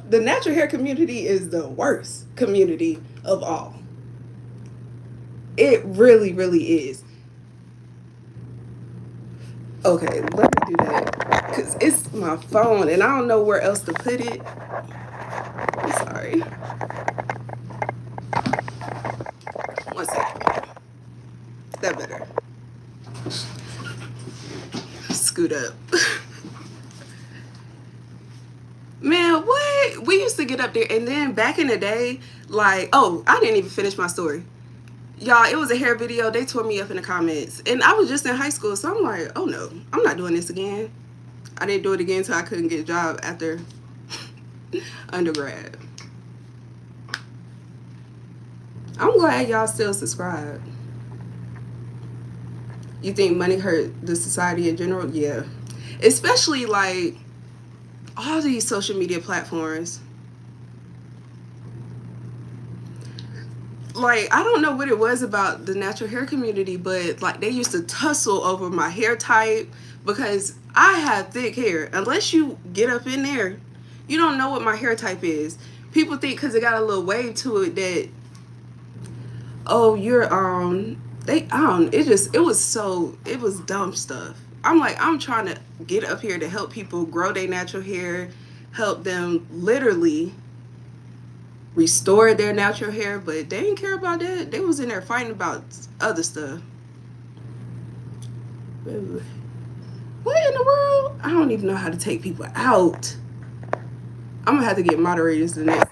the natural hair community is the worst community of all. It really, really is. Okay, let me do that because it's my phone and I don't know where else to put it. I'm sorry. One second. That better. Scoot up. Man, what? We used to get up there, and then back in the day, like, oh, I didn't even finish my story. Y'all, it was a hair video. They tore me up in the comments. And I was just in high school, so I'm like, oh no, I'm not doing this again. I didn't do it again until I couldn't get a job after undergrad. I'm glad y'all still subscribe. You think money hurt the society in general? Yeah. Especially like all these social media platforms. Like, I don't know what it was about the natural hair community, but like they used to tussle over my hair type because I have thick hair. Unless you get up in there, you don't know what my hair type is. People think because it got a little wave to it that, oh, you're it was dumb stuff. I'm like, I'm trying to get up here to help people grow their natural hair, help them literally restore their natural hair, but they didn't care about that. They was in there fighting about other stuff. What in the world? I don't even know how to take people out. I'm gonna have to get moderators the next.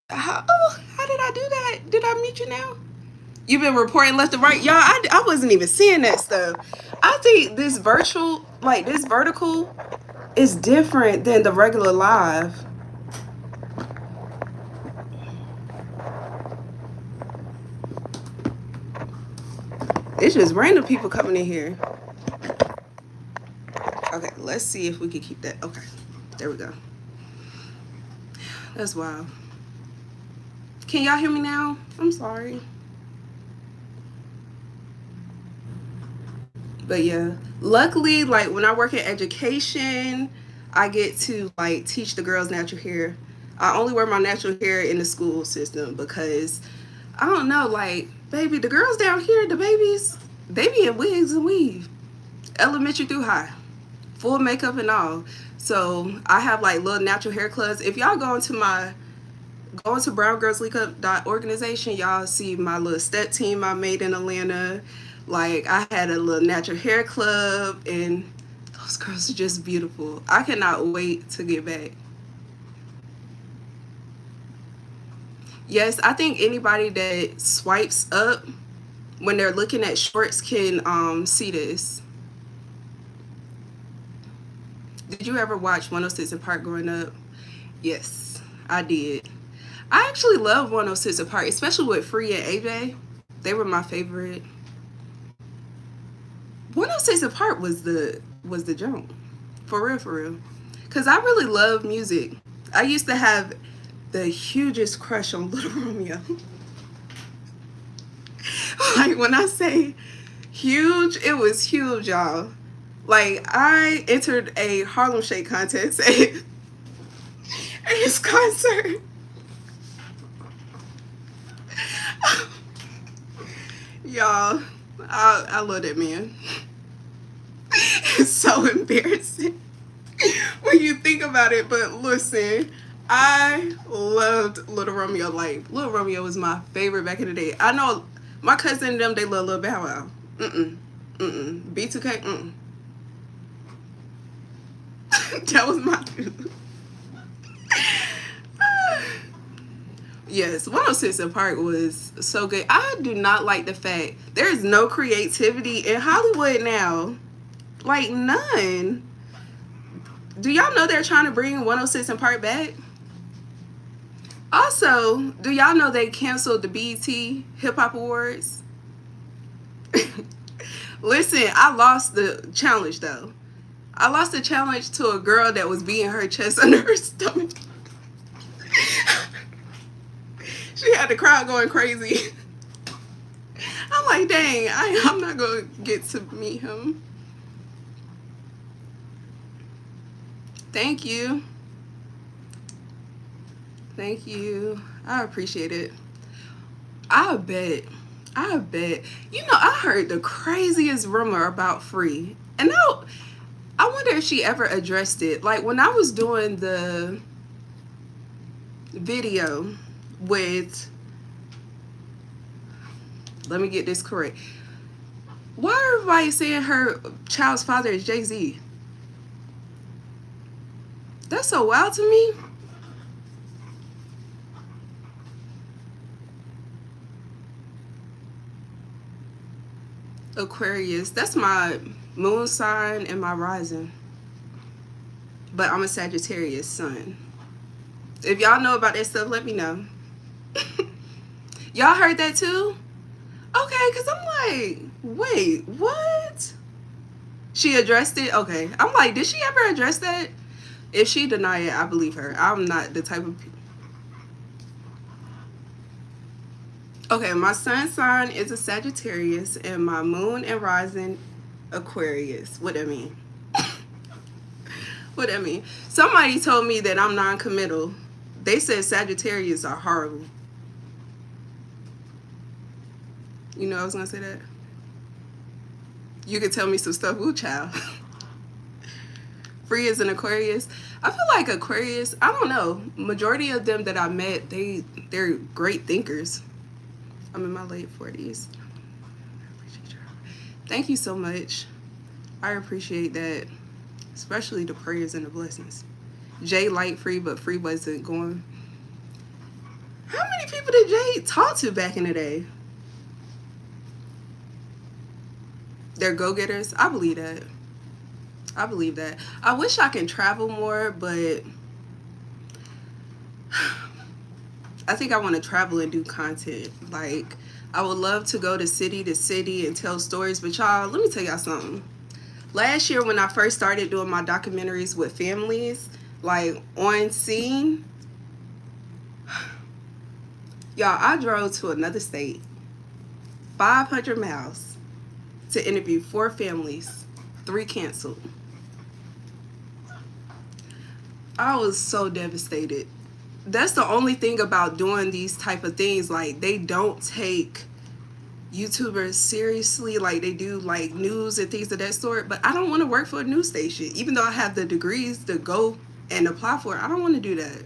How did I do that? Did I mute you now? You've been reporting left and right, y'all. I wasn't even seeing that stuff. I think this virtual, like this vertical, is different than the regular live. It's just random people coming in here. Okay, let's see if we can keep that. Okay, there we go. That's wild. Can y'all hear me now? I'm sorry. But yeah, luckily, like when I work in education, I get to like teach the girls natural hair. I only wear my natural hair in the school system because I don't know, like, baby, the girls down here, the babies, they be in wigs and weave, elementary through high, full makeup and all. So I have like little natural hair clubs. If y'all go into my browngirlsleagueup.organization, y'all see my little step team I made in Atlanta. Like I had a little natural hair club, and those girls are just beautiful. I cannot wait to get back. Yes, I think anybody that swipes up when they're looking at shorts can see this. Did you ever watch 106 in Park growing up? Yes, I did. I actually love 106 in Park, especially with Free and AJ. They were my favorite. 106 in Park was the jump. For real, for real. Cause I really love music. I used to have the hugest crush on Little Romeo. Like when I say huge, it was huge, y'all. Like I entered a Harlem Shake contest at his concert. Y'all, I love that man. It's so embarrassing when you think about it, but listen, I loved Little Romeo. Like Little Romeo was my favorite back in the day. I know my cousin and them, they love Lil Bow Wow. B2K. That was my dude. Yes, 106 in Park was so good. I do not like the fact there is no creativity in Hollywood now. Like none. Do y'all know they're trying to bring 106 in Park back? Also, do y'all know they canceled the BET Hip Hop Awards? Listen, I lost the challenge though. I lost the challenge to a girl that was beating her chest under her stomach. She had the crowd going crazy. I'm like, dang, I'm not going to get to meet him. Thank you. Thank you. I appreciate it. I bet. I bet. You know, I heard the craziest rumor about Free. And now, I wonder if she ever addressed it. Like, when I was doing the video with, let me get this correct. Why are everybody saying her child's father is Jay-Z? That's so wild to me. Aquarius, that's my moon sign and my rising. But I'm a Sagittarius sun. If y'all know about that stuff, let me know. Y'all heard that too? Okay, because I'm like, wait, what? She addressed it? Okay. I'm like, did she ever address that? If she deny it, I believe her. I'm not the type of... Okay, my sun sign is a Sagittarius and my moon and rising Aquarius. What that mean? What that mean? Somebody told me that I'm non-committal. They said Sagittarius are horrible. You know I was gonna say that? You could tell me some stuff. Ooh, child. Free as an Aquarius. I feel like Aquarius, I don't know. Majority of them that I met, they're great thinkers. I'm in my late 40s. Thank you so much. I appreciate that. Especially the prayers and the blessings. Jay liked Free, but Free wasn't going. How many people did Jay talk to back in the day? They're go-getters. I believe that. I believe that. I wish I can travel more, but I think I want to travel and do content. Like, I would love to go to city and tell stories. But y'all, let me tell y'all something. Last year when I first started doing my documentaries with families, like on scene, y'all, I drove to another state, 500 miles, to interview 4 families, 3 canceled. I was so devastated. That's the only thing about doing these type of things. Like, they don't take YouTubers seriously like they do like news and things of that sort. But I don't want to work for a news station. Even though I have the degrees to go and apply for it, I don't want to do that.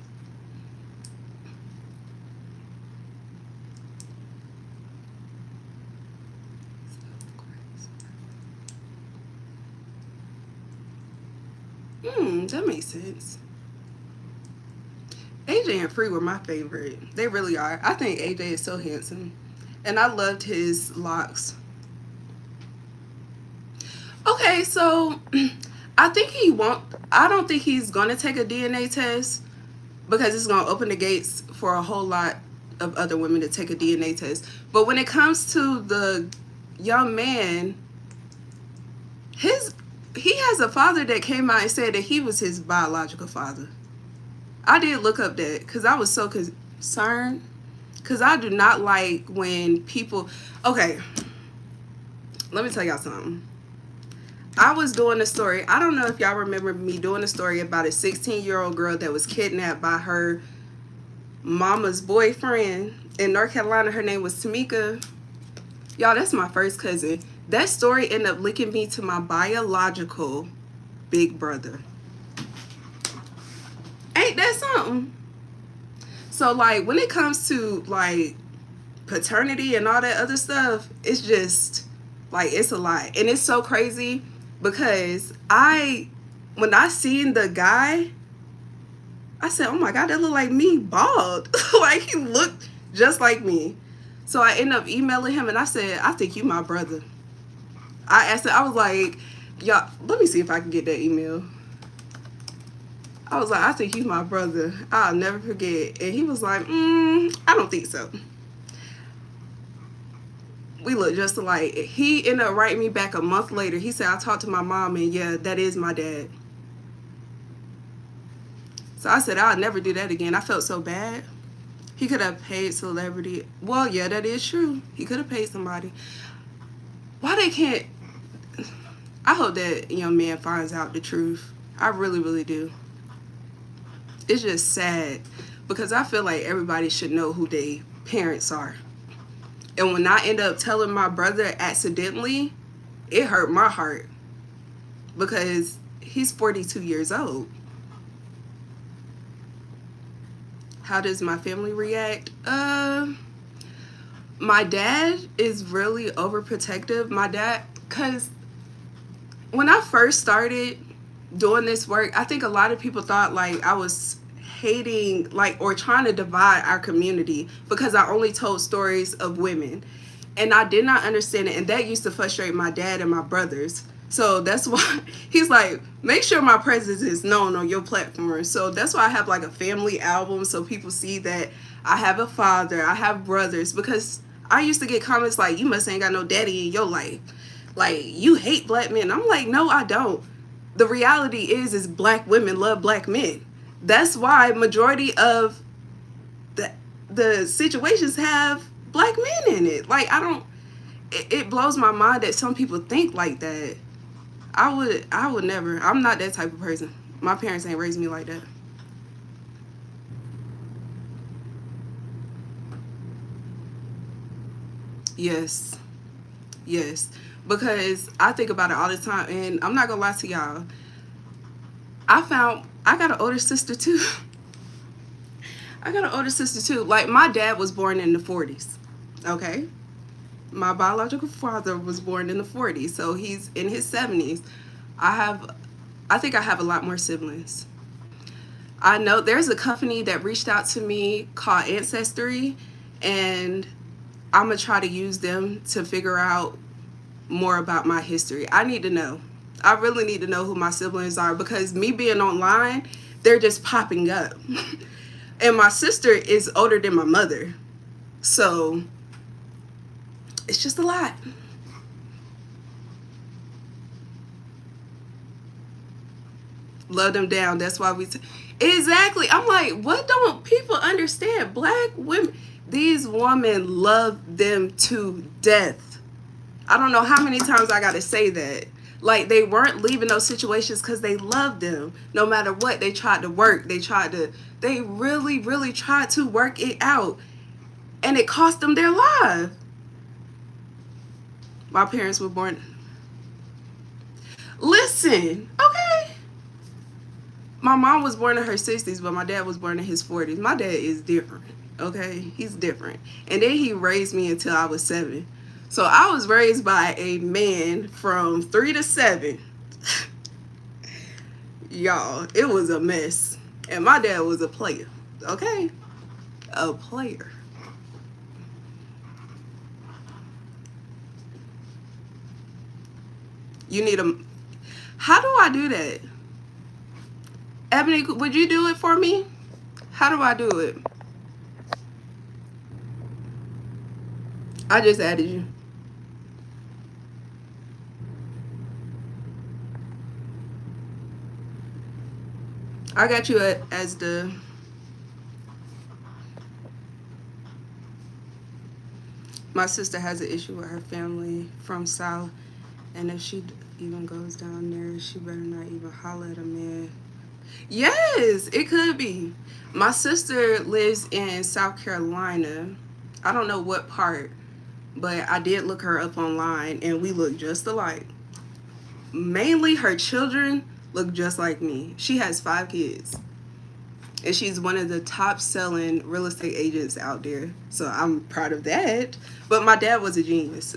That makes sense. AJ and Free were my favorite. They really are. I think AJ is so handsome. And I loved his locks. Okay, so I think he won't. I don't think he's going to take a DNA test because it's going to open the gates for a whole lot of other women to take a DNA test. But when it comes to the young man, he has a father that came out and said that he was his biological father. I did look up that because I was so concerned. Because I do not like when people... Okay, let me tell y'all something. I was doing a story. I don't know if y'all remember me doing a story about a 16-year-old girl that was kidnapped by her mama's boyfriend in North Carolina. Her name was Tamika. Y'all, that's my first cousin. That story ended up linking me to my biological big brother. Ain't that something? So, like, when it comes to, like, paternity and all that other stuff, it's just, like, it's a lot. And it's so crazy because when I seen the guy, I said, oh, my God, that look like me bald. Like, he looked just like me. So, I ended up emailing him, and I said, I think you my brother. I asked him, I was like, y'all, let me see if I can get that email. I was like, I think he's my brother. I'll never forget. And he was like, I don't think so. We look just alike. He ended up writing me back a month later. He said, I talked to my mom, and yeah, that is my dad. So I said, I'll never do that again. I felt so bad. He could have paid celebrity. Well, yeah, that is true. He could have paid somebody. Why they can't... I hope that young man finds out the truth. I really, really do. It's just sad because I feel like everybody should know who their parents are. And when I end up telling my brother accidentally, it hurt my heart because he's 42 years old. How does my family react? My dad is really overprotective. My dad, because when I first started doing this work, I think a lot of people thought like I was hating like or trying to divide our community because I only told stories of women, and I did not understand it, and that used to frustrate my dad and my brothers. So that's why he's like, make sure my presence is known on your platform. So that's why I have like a family album so people see that I have a father, I have brothers, because I used to get comments like, you must ain't got no daddy in your life. Like, you hate black men. I'm like, no, I don't. The reality is black women love black men. That's why majority of the situations have black men in it. Like, I don't. It blows my mind that some people think like that. I would never. I'm not that type of person. My parents ain't raised me like that. Yes. Yes. Because I think about it all the time, and I'm not gonna lie to y'all. I got an older sister too. I got an older sister too. Like, my dad was born in the 40s. Okay? My biological father was born in the 40s, so he's in his 70s. I have I think I have a lot more siblings. I know there's a company that reached out to me called Ancestry, and I'm gonna try to use them to figure out more about my history. I need to know. I really need to know who my siblings are, because me being online, they're just popping up. And my sister is older than my mother. So it's just a lot. Love them down. That's why exactly. I'm like, what don't people understand? Black women, these women love them to death. I don't know how many times I got to say that. Like, they weren't leaving those situations because they loved them. No matter what, they tried to work. They really, really tried to work it out. And it cost them their life. My parents were born. Listen, okay. My mom was born in her 60s, but my dad was born in his 40s. My dad is different, okay? He's different. And then he raised me until I was 7. So I was raised by a man from 3 to 7. Y'all, it was a mess. And my dad was a player, okay? A player. You need a... How do I do that? Ebony, would you do it for me? How do I do it? I just added you. I got you as the... My sister has an issue with her family from South, and if she even goes down there, she better not even holler at a man. Yes, it could be. My sister lives in South Carolina. I don't know what part, but I did look her up online, and we look just alike. Mainly her children look just like me. She has 5 kids. And she's one of the top selling real estate agents out there. So I'm proud of that. But my dad was a genius.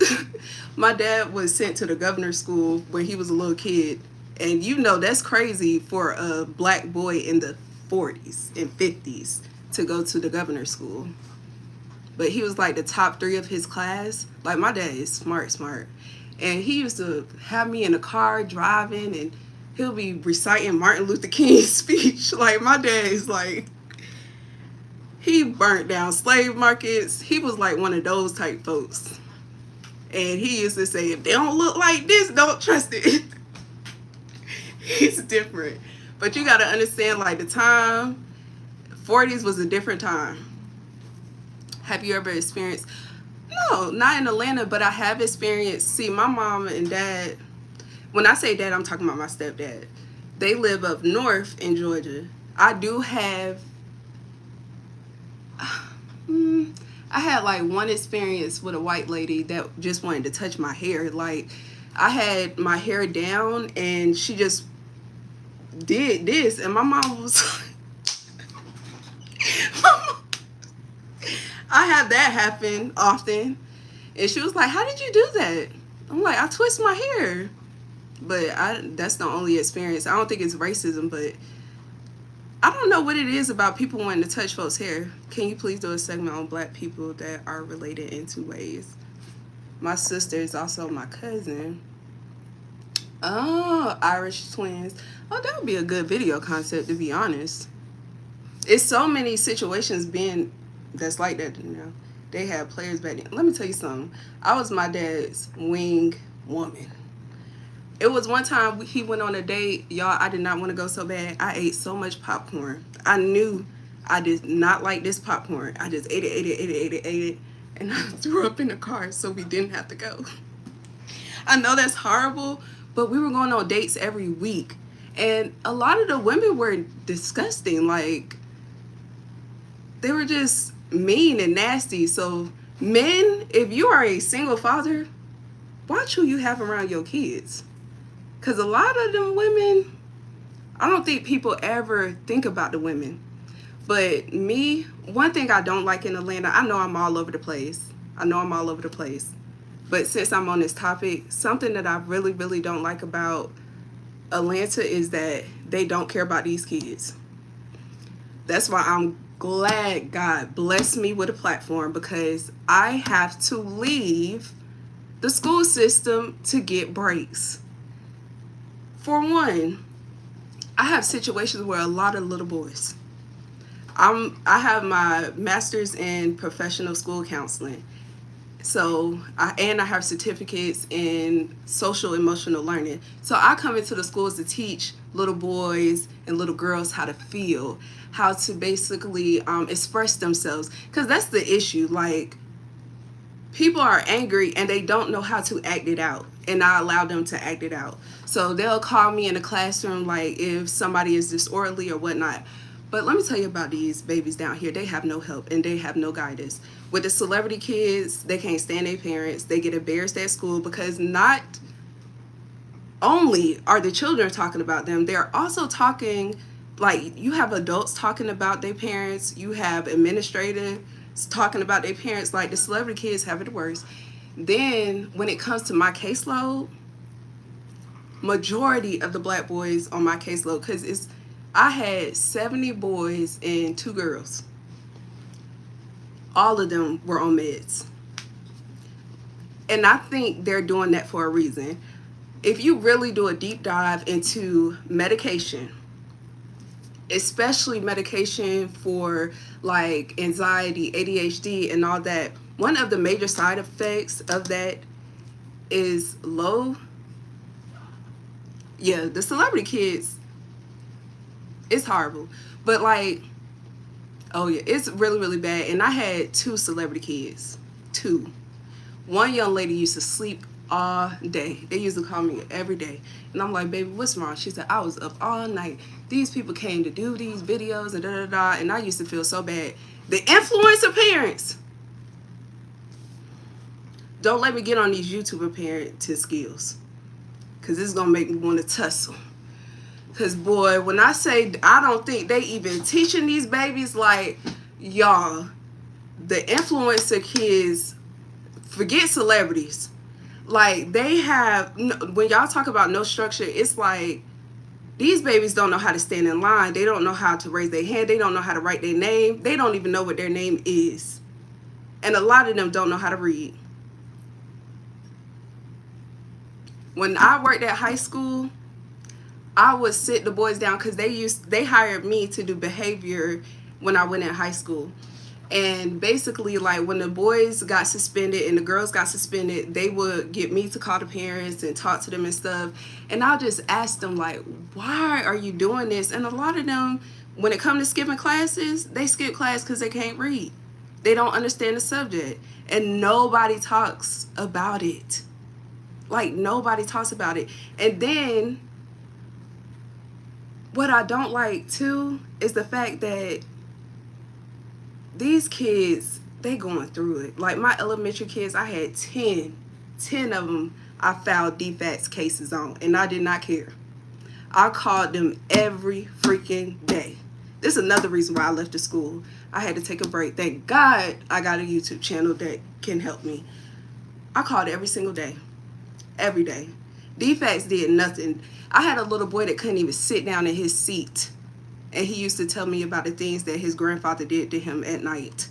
My dad was sent to the governor's school when he was a little kid. And you know, that's crazy for a black boy in the 40s and 50s to go to the governor's school. But he was like the top 3 of his class. Like, my dad is smart. And he used to have me in the car driving, and he'll be reciting Martin Luther King's speech. Like, my dad is like, he burnt down slave markets. He was like one of those type folks. And he used to say, if they don't look like this, don't trust it. He's different. But you got to understand, like, the time, 40s was a different time. Have you ever experienced... No, not in Atlanta, but I have experienced... See, my mom and dad... When I say dad, I'm talking about my stepdad. They live up north in Georgia. I do have... I had, like, one experience with a white lady that just wanted to touch my hair. Like, I had my hair down, and she just did this, and my mom was I have that happen often, and she was like, how did you do that? I'm like, I twist my hair. But that's the only experience. I don't think it's racism, but I don't know what it is about people wanting to touch folks' hair. Can you please do a segment on black people that are related in 2 ways? My sister is also my cousin. Oh, Irish twins. Oh, that would be a good video concept, to be honest. It's so many situations being that's like that, you know. They had players back then. Let me tell you something. I was my dad's wing woman. It was one time he went on a date. Y'all, I did not want to go so bad. I ate so much popcorn. I knew I did not like this popcorn. I just ate it. And I threw up in the car so we didn't have to go. I know that's horrible, but we were going on dates every week. And a lot of the women were disgusting. Like, they were just mean and nasty. So, men, if you are a single father, watch who you have around your kids. Because a lot of them women, I don't think people ever think about the women. But me, one thing I don't like in Atlanta, I know I'm all over the place. But since I'm on this topic, something that I really, really don't like about Atlanta is that they don't care about these kids. That's why I'm glad God blessed me with a platform, because I have to leave the school system to get breaks. For one, I have situations where a lot of little boys. I have my master's in professional school counseling. So, I have certificates in social emotional learning. So I come into the schools to teach little boys and little girls how to feel, how to basically express themselves. Because that's the issue. Like, people are angry and they don't know how to act it out. And I allow them to act it out. So they'll call me in the classroom, like, if somebody is disorderly or whatnot. But let me tell you about these babies down here. They have no help and they have no guidance. With the celebrity kids, they can't stand their parents. They get embarrassed at school because not only are the children talking about them, they're also talking, like, you have adults talking about their parents. You have administrators talking about their parents. Like, the celebrity kids have it worse. Then when it comes to my caseload, majority of the black boys on my caseload, because I had 70 boys and 2 girls. All of them were on meds. And I think they're doing that for a reason. If you really do a deep dive into medication, especially medication for like anxiety, ADHD, and all that, one of the major side effects of that is the celebrity kids, it's horrible. But like, oh yeah, it's really, really bad. And I had 2 celebrity kids. 2. One young lady used to sleep all day. They used to call me every day. And I'm like, baby, what's wrong? She said, I was up all night. These people came to do these videos and da-da-da. And I used to feel so bad. The influencer parents. Don't let me get on these YouTuber parenting skills. Because this is going to make me want to tussle. Because, boy, when I say I don't think they even teaching these babies, like, y'all, the influencer kids, forget celebrities. Like, they have, when y'all talk about no structure, it's like these babies don't know how to stand in line. They don't know how to raise their hand. They don't know how to write their name. They don't even know what their name is. And a lot of them don't know how to read. When I worked at high school, I would sit the boys down because they hired me to do behavior when I went in high school. And basically, like, when the boys got suspended and the girls got suspended, they would get me to call the parents and talk to them and stuff. And I'll just ask them, like, why are you doing this? And a lot of them, when it comes to skipping classes, they skip class because they can't read. They don't understand the subject. And nobody talks about it. Like, nobody talks about it. And then what I don't like, too, is the fact that these kids, they going through it. Like, my elementary kids, I had 10 of them I filed defects cases on, and I did not care. I called them every freaking day. This is another reason why I left the school. I had to take a break. Thank God I got a YouTube channel that can help me. I called every single day. Every day. Defects did nothing. I had a little boy that couldn't even sit down in his seat. And he used to tell me about the things that his grandfather did to him at night.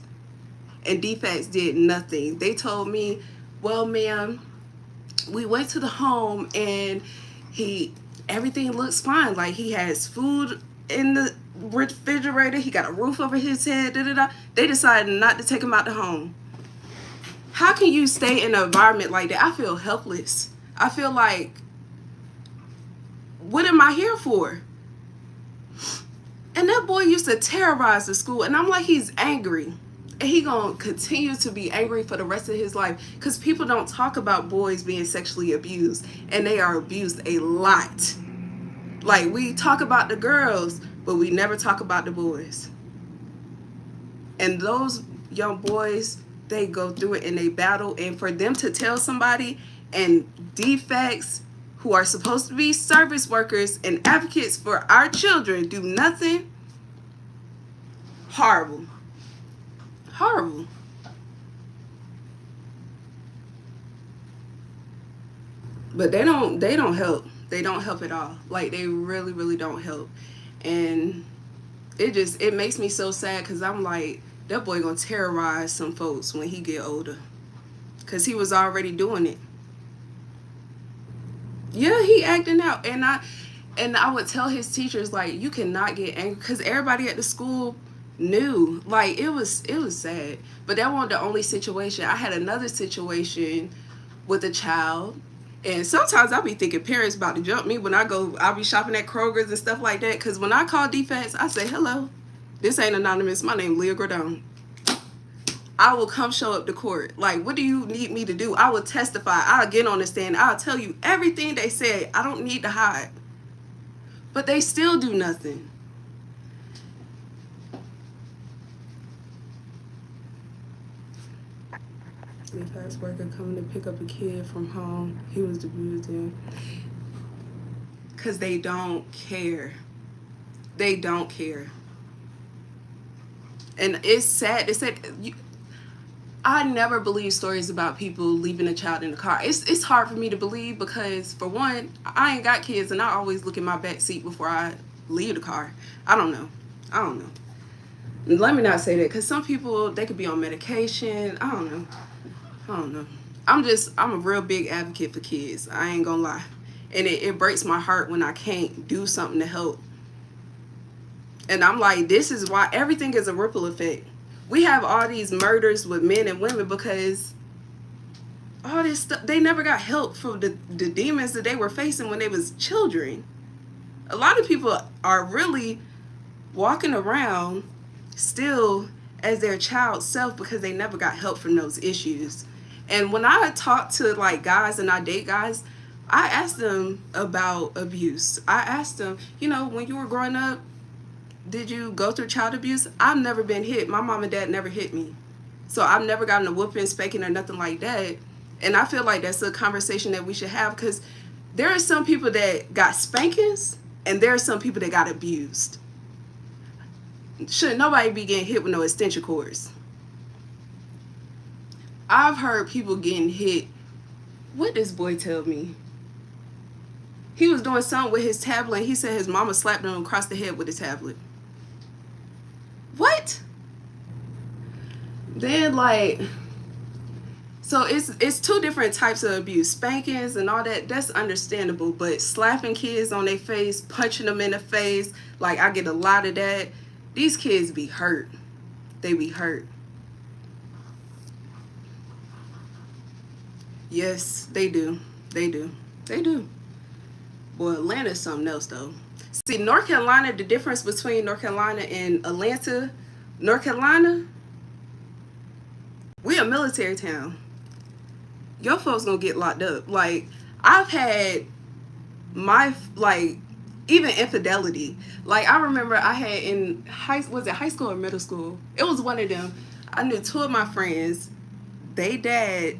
And defects did nothing. They told me, well, ma'am, we went to the home and everything looks fine. Like, he has food in the refrigerator. He got a roof over his head. They decided not to take him out the home. How can you stay in an environment like that? I feel helpless. I feel like, what am I here for? And that boy used to terrorize the school, and I'm like, he's angry. And he gonna continue to be angry for the rest of his life, because people don't talk about boys being sexually abused, and they are abused a lot. Like, we talk about the girls, but we never talk about the boys. And those young boys, they go through it and they battle, and for them to tell somebody, and defects who are supposed to be service workers and advocates for our children do nothing, horrible. Horrible. But they don't help. They don't help at all. Like, they really, really don't help. And it makes me so sad, because I'm like, that boy gonna terrorize some folks when he get older, because he was already doing it. Yeah, he acting out. And I would tell his teachers, like, you cannot get angry, because everybody at the school knew. Like, it was sad. But that wasn't the only situation. I had another situation with a child, and sometimes I'll be thinking parents about to jump me when I'll be shopping at Kroger's and stuff like that, because when I call defense, I say, hello, this ain't anonymous, my name Leah Gordone. I will come show up to court. Like, what do you need me to do? I will testify. I'll get on the stand. I'll tell you everything they said. I don't need to hide. But they still do nothing. The fast worker coming to pick up a kid from home. He was abused him. Because they don't care. They don't care. And it's sad. They said, I never believe stories about people leaving a child in the car. It's hard for me to believe, because, for one, I ain't got kids, and I always look in my back seat before I leave the car. I don't know. Let me not say that, because some people, they could be on medication. I don't know. I'm a real big advocate for kids. I ain't gonna lie. And it breaks my heart when I can't do something to help. And I'm like, this is why everything is a ripple effect. We have all these murders with men and women because all this stuff, they never got help from the demons that they were facing when they was children. A lot of people are really walking around still as their child self because they never got help from those issues. And when I talk to, like, guys, and I date guys, I ask them about abuse. I ask them, when you were growing up, did you go through child abuse? I've never been hit. My mom and dad never hit me. So I've never gotten a whooping, spanking, or nothing like that. And I feel like that's a conversation that we should have, because there are some people that got spankings and there are some people that got abused. Should nobody be getting hit with no extension cords. I've heard people getting hit. What this boy tell me? He was doing something with his tablet, and he said his mama slapped him across the head with his tablet. What? Then, like, so it's two different types of abuse. Spankings and all that, that's understandable. But slapping kids on their face, punching them in the face, like, I get a lot of that. These kids be hurt. They be hurt. Yes, they do. They do. They do. Well, Atlanta's something else, though. See, North Carolina, the difference between North Carolina and Atlanta, North Carolina, we a military town. Your folks gonna get locked up. Like, I've had even infidelity. Like, I remember I had in high school or middle school? It was one of them. I knew two of my friends, they dad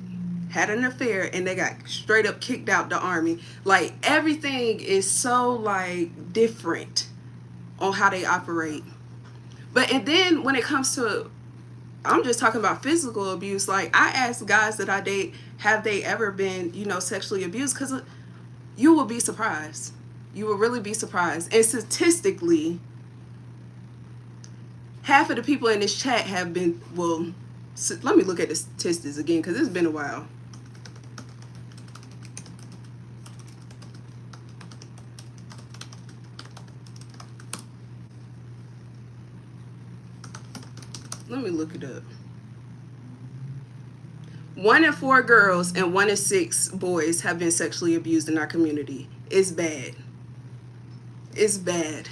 had an affair and they got straight up kicked out the army. Like, everything is so, like, different on how they operate. And then when it comes to, I'm just talking about physical abuse. Like, I ask guys that I date, have they ever been, sexually abused? Because you will be surprised. You will really be surprised. And statistically, half of the people in this chat have been, well, let me look at the statistics again, because it's been a while. Let me look it up. 1 in 4 girls and 1 in 6 boys have been sexually abused in our community. It's bad. It's bad.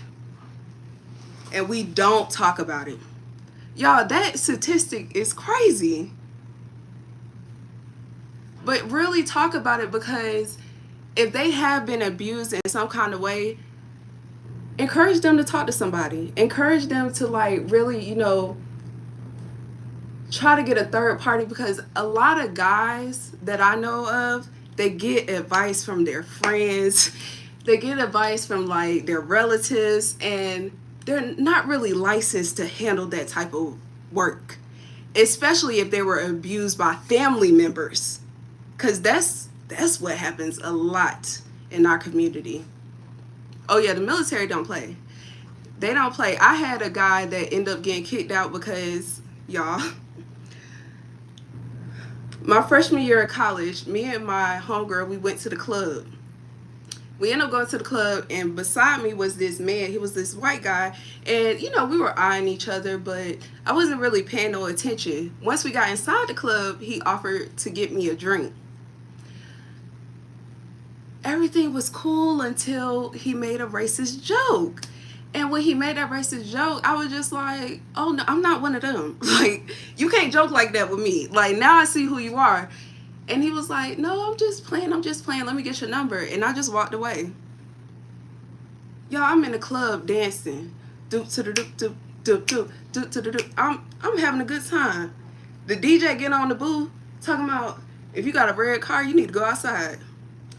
And we don't talk about it. Y'all, that statistic is crazy. But really talk about it, because if they have been abused in some kind of way, encourage them to talk to somebody. Encourage them to like really, try to get a third party, because a lot of guys that I know of, they get advice from their friends. They get advice from like their relatives, and they're not really licensed to handle that type of work, especially if they were abused by family members, because that's what happens a lot in our community. Oh yeah, the military don't play. They don't play. I had a guy that ended up getting kicked out because, y'all, my freshman year of college, me and my homegirl, we went to the club. We ended up going to the club, and beside me was this man. He was this white guy, and we were eyeing each other, but I wasn't really paying no attention. Once we got inside the club, he offered to get me a drink. Everything was cool until he made a racist joke. And when he made that racist joke, I was just like, oh no, I'm not one of them. Like, you can't joke like that with me. Like, now I see who you are. And he was like, no, I'm just playing. Let me get your number. And I just walked away. Y'all, I'm in the club dancing. Doop to the doop doop doop doop doop to the doop. I'm having a good time. The DJ get on the booth talking about, if you got a red car, you need to go outside.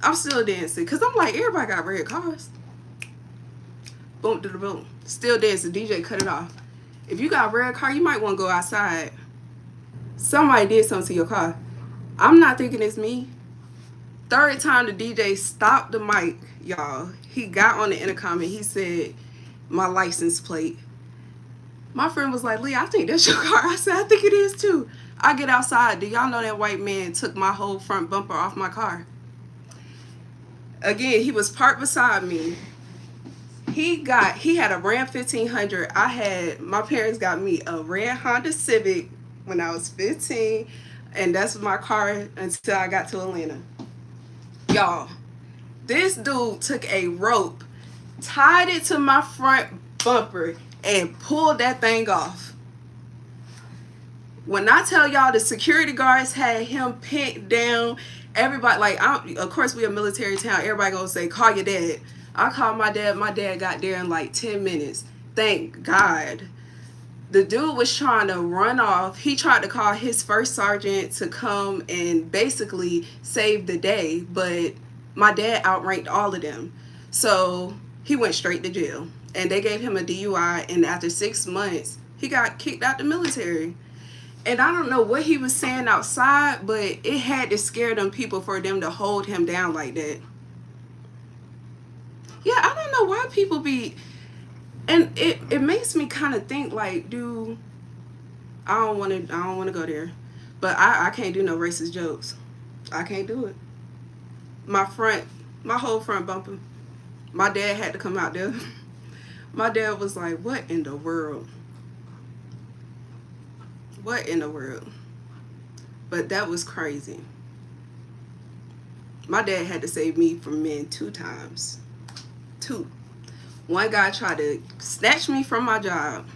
I'm still dancing, because I'm like, everybody got red cars. Boom to the boom. Still dancing. DJ cut it off. If you got a red car, you might want to go outside. Somebody did something to your car. I'm not thinking it's me. Third time the DJ stopped the mic, y'all. He got on the intercom and he said, my license plate. My friend was like, Leah, I think that's your car. I said, I think it is too. I get outside. Do y'all know that white man took my whole front bumper off my car? Again, he was parked beside me. He had a Ram 1500. My parents got me a red Honda Civic when I was 15. And that's my car until I got to Atlanta. Y'all, this dude took a rope, tied it to my front bumper, and pulled that thing off. When I tell y'all, the security guards had him pinned down, everybody, like, of course we a military town, everybody gonna say, call your dad. I called my dad. My dad got there in like 10 minutes. Thank God. The dude was trying to run off. He tried to call his first sergeant to come and basically save the day, but my dad outranked all of them. So he went straight to jail, and they gave him a DUI, and after 6 months, he got kicked out the military. And I don't know what he was saying outside, but it had to scare them people for them to hold him down like that. Yeah, I don't know why people be... And it makes me kind of think like, I don't want to go there, but I can't do no racist jokes. I can't do it. My whole front bumper, my dad had to come out there. My dad was like, what in the world? What in the world? But that was crazy. My dad had to save me from men 2 times. 2. One guy tried to snatch me from my job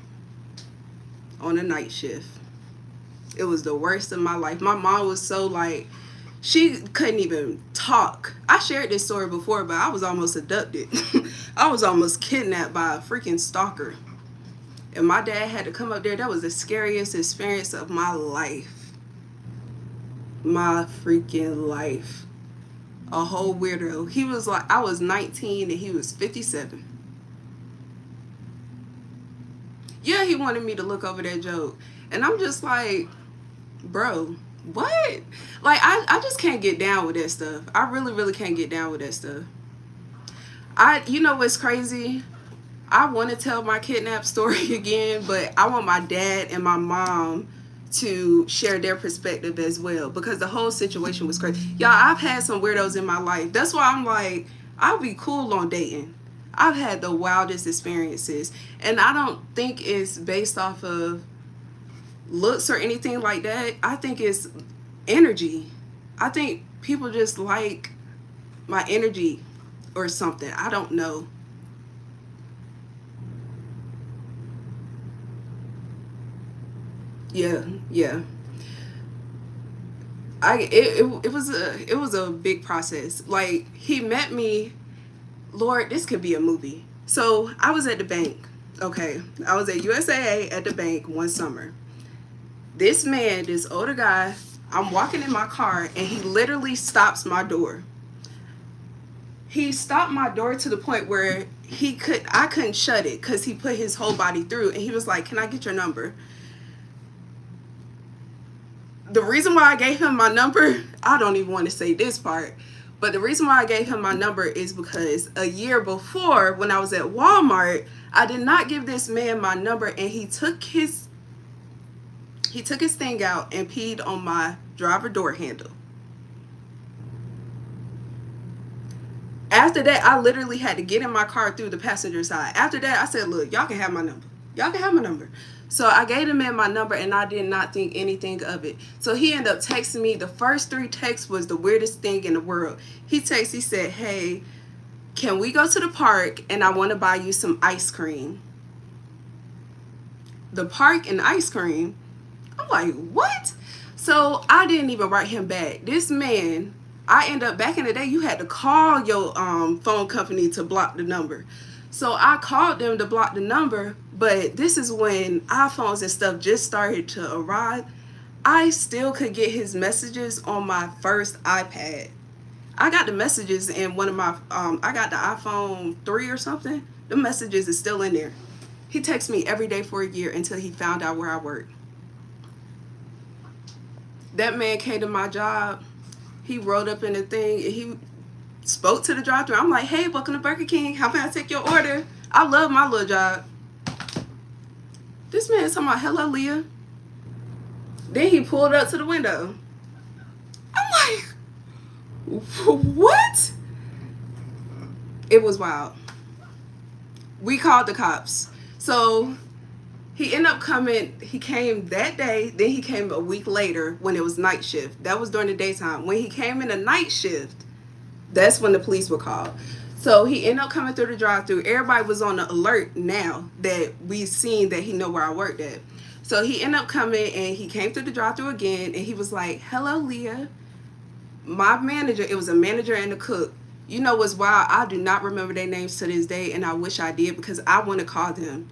on a night shift. It was the worst of my life. My mom was so like, she couldn't even talk. I shared this story before, but I was almost abducted. I was almost kidnapped by a freaking stalker. And my dad had to come up there. That was the scariest experience of my life. My freaking life. A whole weirdo. He was like, I was 19 and he was 57. Yeah, he wanted me to look over that joke. And I'm just like, bro, what? Like, I just can't get down with that stuff. I really, really can't get down with that stuff. You know what's crazy? I want to tell my kidnap story again, but I want my dad and my mom to share their perspective as well, because the whole situation was crazy. Y'all, I've had some weirdos in my life. That's why I'm like, I'll be cool on dating. I've had the wildest experiences, and I don't think it's based off of looks or anything like that. I think it's energy. I think people just like my energy or something. I don't know. Yeah, yeah. It was a big process. Like he met me, Lord, this could be a movie. So I was at the bank. Okay, I was at USAA at the bank one summer. This man, this older guy, I'm walking in my car and he literally stops my door. He stopped my door to the point where I couldn't shut it because he put his whole body through, and he was like, "Can I get your number?" The reason why I gave him my number, I don't even want to say this part, but the reason why I gave him my number is because a year before, when I was at Walmart, I did not give this man my number, and he took his thing out and peed on my driver door handle. After that, I literally had to get in my car through the passenger side. After that, I said, "Look, y'all can have my number. Y'all can have my number." So I gave him my number, and I did not think anything of it. So he ended up texting me. The first 3 texts was the weirdest thing in the world. He said, "Hey, can we go to the park, and I want to buy you some ice cream." The park and ice cream? I'm like, what? So I didn't even write him back. This man, I end up, back in the day, you had to call your phone company to block the number. So I called them to block the number, but this is when iPhones and stuff just started to arrive. I still could get his messages on my first iPad. I got the messages in one of my, I got the iPhone 3 or something. The messages is still in there. He texted me every day for a year until he found out where I worked. That man came to my job. He rolled up in the thing and he spoke to the drive-thru. I'm like, "Hey, welcome to Burger King. How may I take your order?" I love my little job. This man is talking about, "Hello, Leah." Then he pulled up to the window. I'm like, what? It was wild. We called the cops. So he ended up coming. He came that day. Then he came a week later when it was night shift. That was during the daytime. When he came in the night shift, that's when the police were called. So he ended up coming through the drive-thru. Everybody was on the alert now that we seen that he know where I worked at. So he ended up coming and he came through the drive-thru again, and he was like, "Hello, Leah." My manager, it was a manager and a cook. You know what's wild? I do not remember their names to this day, and I wish I did because I want to call them.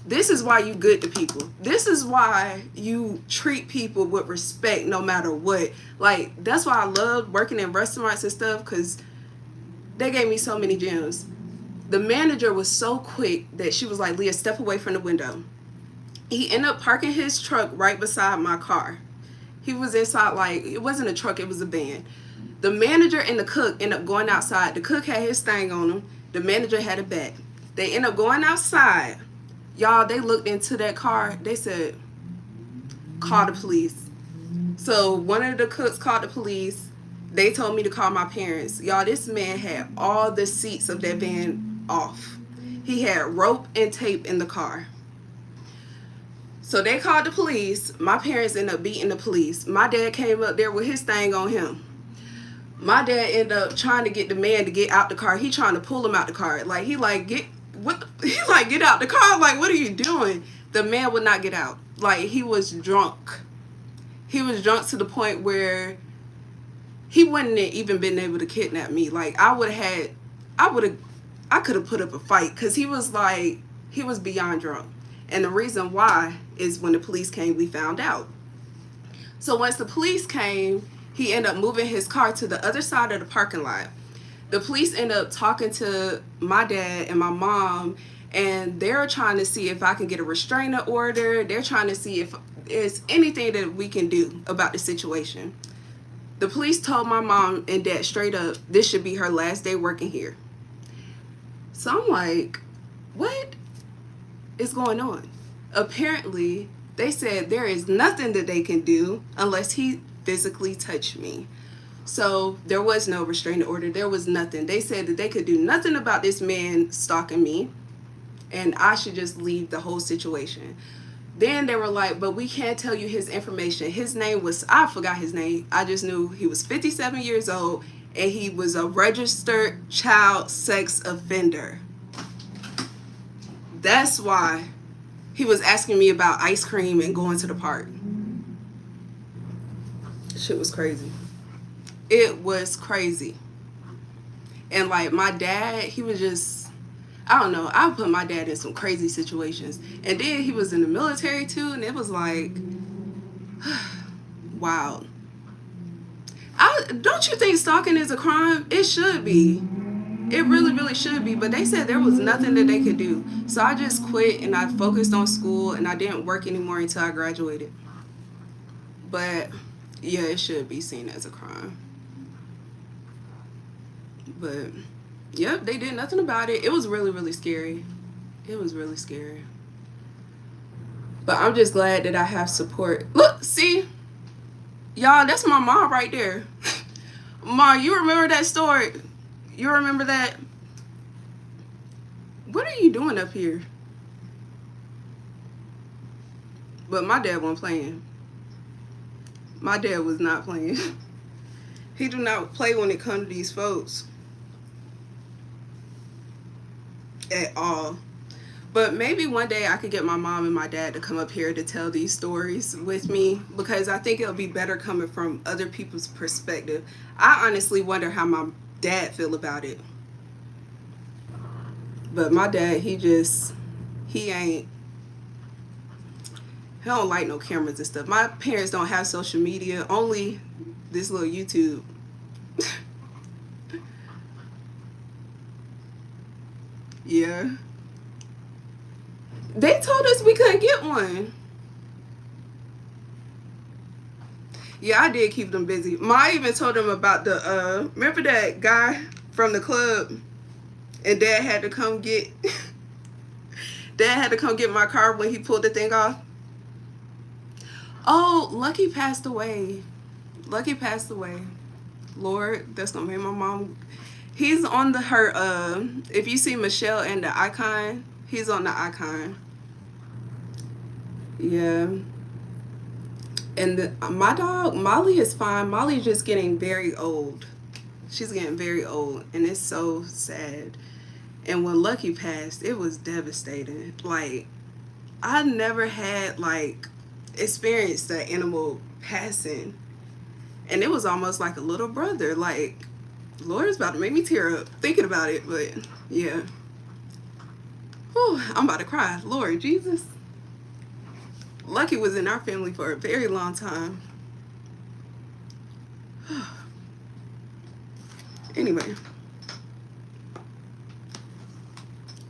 This is why you good to people. This is why you treat people with respect no matter what. Like, that's why I love working in restaurants and stuff, because they gave me so many gems. The manager was so quick that she was like, "Leah, step away from the window." He ended up parking his truck right beside my car. He was inside, like, it wasn't a truck, it was a van. The manager and the cook ended up going outside. The cook had his thing on him. The manager had a bag. They ended up going outside. Y'all, they looked into that car. They said, "Call the police." So one of the cooks called the police. They told me to call my parents. Y'all, this man had all the seats of that van off. He had rope and tape in the car. So they called the police. My parents ended up beating the police. My dad came up there with his thing on him. My dad ended up trying to get the man to get out the car. He trying to pull him out the car. Like, he like, "Get what the," he like, "Get out the car." Like, "What are you doing?" The man would not get out. Like, he was drunk. He was drunk to the point where he wouldn't have even been able to kidnap me. Like, I could have put up a fight, because he was like, he was beyond drunk. And the reason why is when the police came, we found out. So once the police came, he ended up moving his car to the other side of the parking lot. The police ended up talking to my dad and my mom, and they're trying to see if I can get a restraining order. They're trying to see if there's anything that we can do about the situation. The police told my mom and dad straight up, this should be her last day working here. So I'm like, what is going on? Apparently, they said there is nothing that they can do unless he physically touched me. So there was no restraining order. There was nothing. They said that they could do nothing about this man stalking me, and I should just leave the whole situation. Then they were like, but we can't tell you his information. His name was, I forgot his name. I just knew he was 57 years old and he was a registered child sex offender. That's why he was asking me about ice cream and going to the park. Shit was crazy. It was crazy. And like my dad, he was just, I don't know, I put my dad in some crazy situations. And then he was in the military too, and it was like, wow. Don't you think stalking is a crime? It should be. It really, really should be. But they said there was nothing that they could do. So I just quit and I focused on school and I didn't work anymore until I graduated. But yeah, it should be seen as a crime. But yep, they did nothing about it. It was really, really scary. It was really scary. But I'm just glad that I have support. Look, see? Y'all, that's my mom right there. Ma, you remember that story? You remember that? What are you doing up here? But my dad wasn't playing. My dad was not playing. He do not play when it comes to these folks. At all. But maybe one day I could get my mom and my dad to come up here to tell these stories with me, because I think it'll be better coming from other people's perspective. I honestly wonder how my dad feel about it. But my dad, he don't like no cameras and stuff. My parents don't have social media, only this little YouTube. Yeah. They told us we couldn't get one. Yeah, I did keep them busy. Ma even told them about the, remember that guy from the club? And Dad had to come get, Dad had to come get my car when he pulled the thing off. Oh, Lucky passed away. Lucky passed away. Lord, that's gonna make my mom. He's on if you see Michelle and the icon, he's on the icon. Yeah. And my dog, Molly, is fine. Molly's just getting very old. She's getting very old, and it's so sad. And when Lucky passed, it was devastating. Like, I never had, like, experienced that animal passing. And it was almost like a little brother. Like, Lord, it's about to make me tear up thinking about it, but yeah. Whew, I'm about to cry. Lord Jesus. Lucky was in our family for a very long time. Anyway.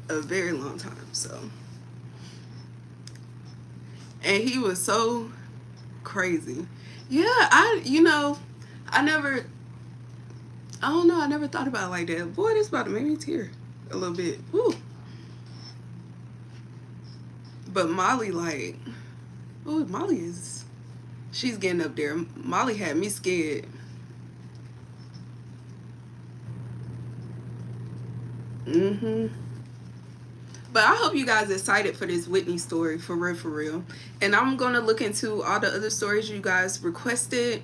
A very long time, so. And he was so crazy. Yeah, I don't know, I never thought about it like that. Boy, this about to make me tear a little bit. Woo. But Molly, like, oh, she's getting up there. Molly had me scared. But I hope you guys are excited for this Whitney story, for real, for real. And I'm going to look into all the other stories you guys requested.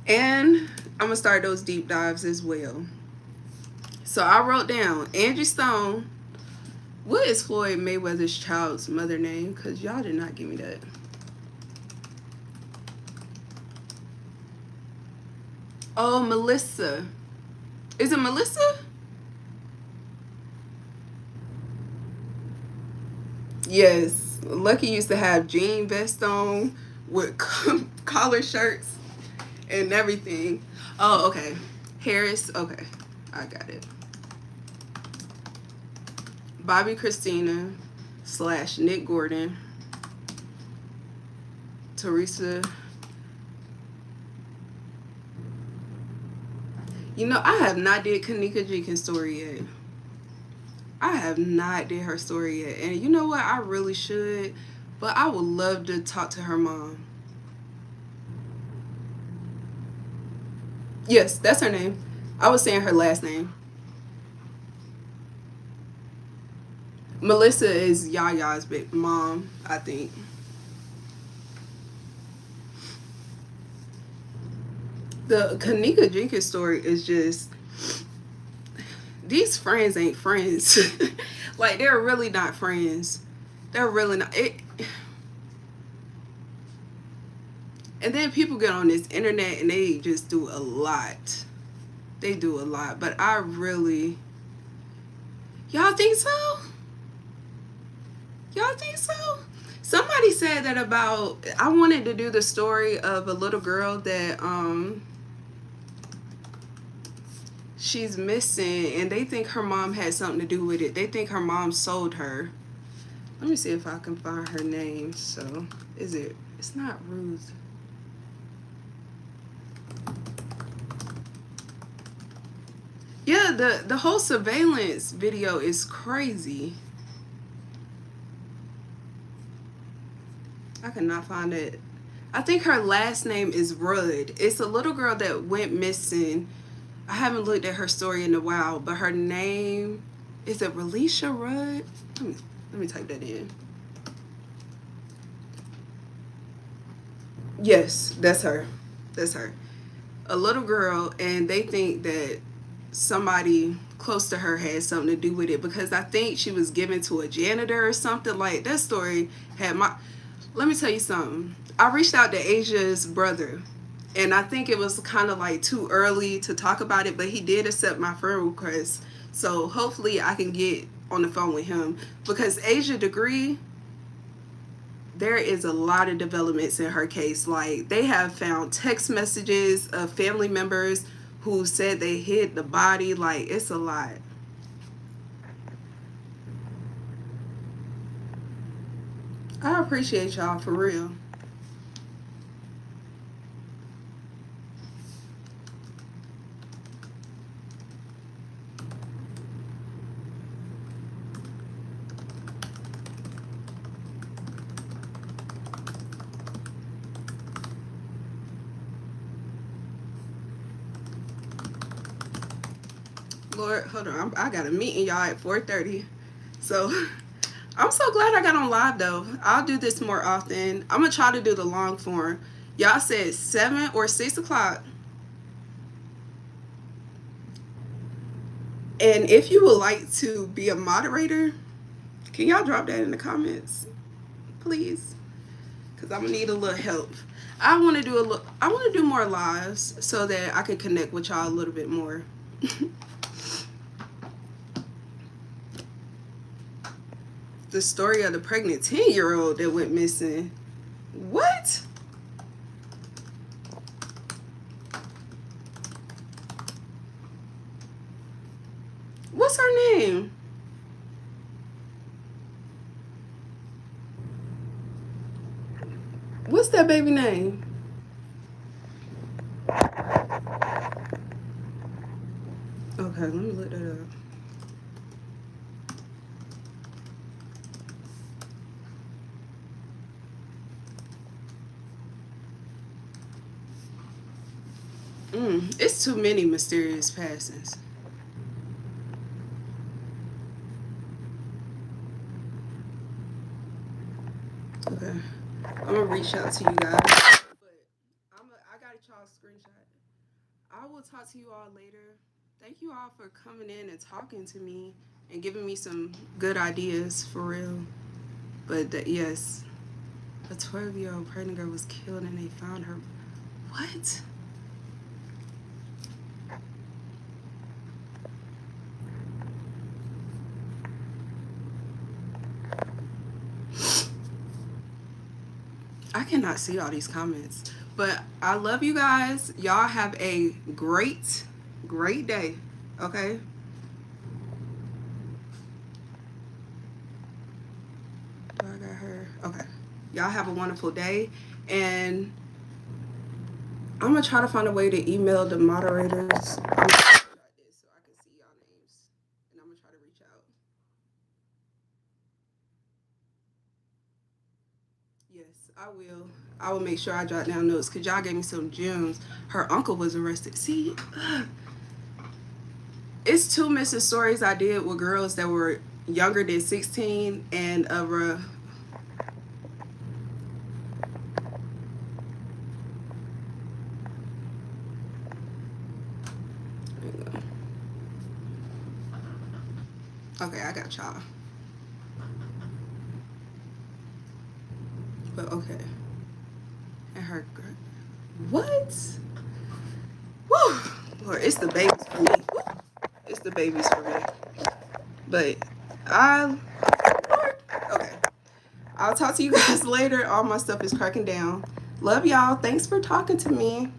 And I'm going to start those deep dives as well. So I wrote down Angie Stone. What is Floyd Mayweather's child's mother name? Because y'all did not give me that. Oh, Melissa. Is it Melissa? Yes. Lucky used to have jean vest on with collar shirts and everything. Oh, okay. Harris. Okay. I got it. Bobby Christina / Nick Gordon. Teresa. You know, I have not did Kanika Jenkins' story yet. I have not did her story yet. And you know what? I really should. But I would love to talk to her mom. Yes, that's her name. I was saying her last name. Melissa is Yaya's big mom, I think. The Kanika Jenkins story is just, these friends ain't friends. Like, they're really not friends. They're really not. And then people get on this internet and they just do a lot. They do a lot. But I really. Y'all think so? Y'all think so? Somebody said that about. I wanted to do the story of a little girl that she's missing, and they think her mom had something to do with it. They think her mom sold her. Let me see if I can find her name. So, is it? It's not Ruth. Yeah, the whole surveillance video is crazy. I cannot find it. I think her last name is Rudd. It's a little girl that went missing. I haven't looked at her story in a while, but her name is it Relisha Rudd? Let me type that in. Yes, that's her. That's her. A little girl, and they think that somebody close to her had something to do with it because I think she was given to a janitor or something. Like, that story had my. Let me tell you something. I reached out to Asia's brother, and I think it was kind of like too early to talk about it, but he did accept my friend request. So hopefully I can get on the phone with him because Asia Degree, there is a lot of developments in her case. Like, they have found text messages of family members who said they hid the body. Like, it's a lot. I appreciate y'all for real. Lord, hold on. I got a meeting, y'all, at 4:30. So I'm so glad I got on live, though. I'll do this more often. I'm going to try to do the long form. Y'all said 7 or 6 o'clock. And if you would like to be a moderator, can y'all drop that in the comments, please? Because I'm going to need a little help. I want to do I want to do more lives so that I can connect with y'all a little bit more. The story of the pregnant 10-year-old that went missing. What? What's her name? What's that baby name? Okay, let me look that up. It's too many mysterious passings. Okay, I'm gonna reach out to you guys, but I got y'all screenshot. I will talk to you all later. Thank you all for coming in and talking to me and giving me some good ideas for real. But yes, a 12-year-old pregnant girl was killed and they found her. What? I cannot see all these comments. But I love you guys. Y'all have a great, great day. Okay? Do I got her? Okay. Y'all have a wonderful day. And I'm going to try to find a way to email the moderators. So I can see y'all names. And I'm going to try to reach out. Yes, I will. I will make sure I jot down notes because y'all gave me some gems. Her uncle was arrested. See, it's 2 missing stories I did with girls that were younger than 16 and Okay, I got y'all. But okay. And her, what? Woo! Lord, it's the babies for me. Woo. It's the babies for me. But okay. I'll talk to you guys later. All my stuff is cracking down. Love y'all. Thanks for talking to me.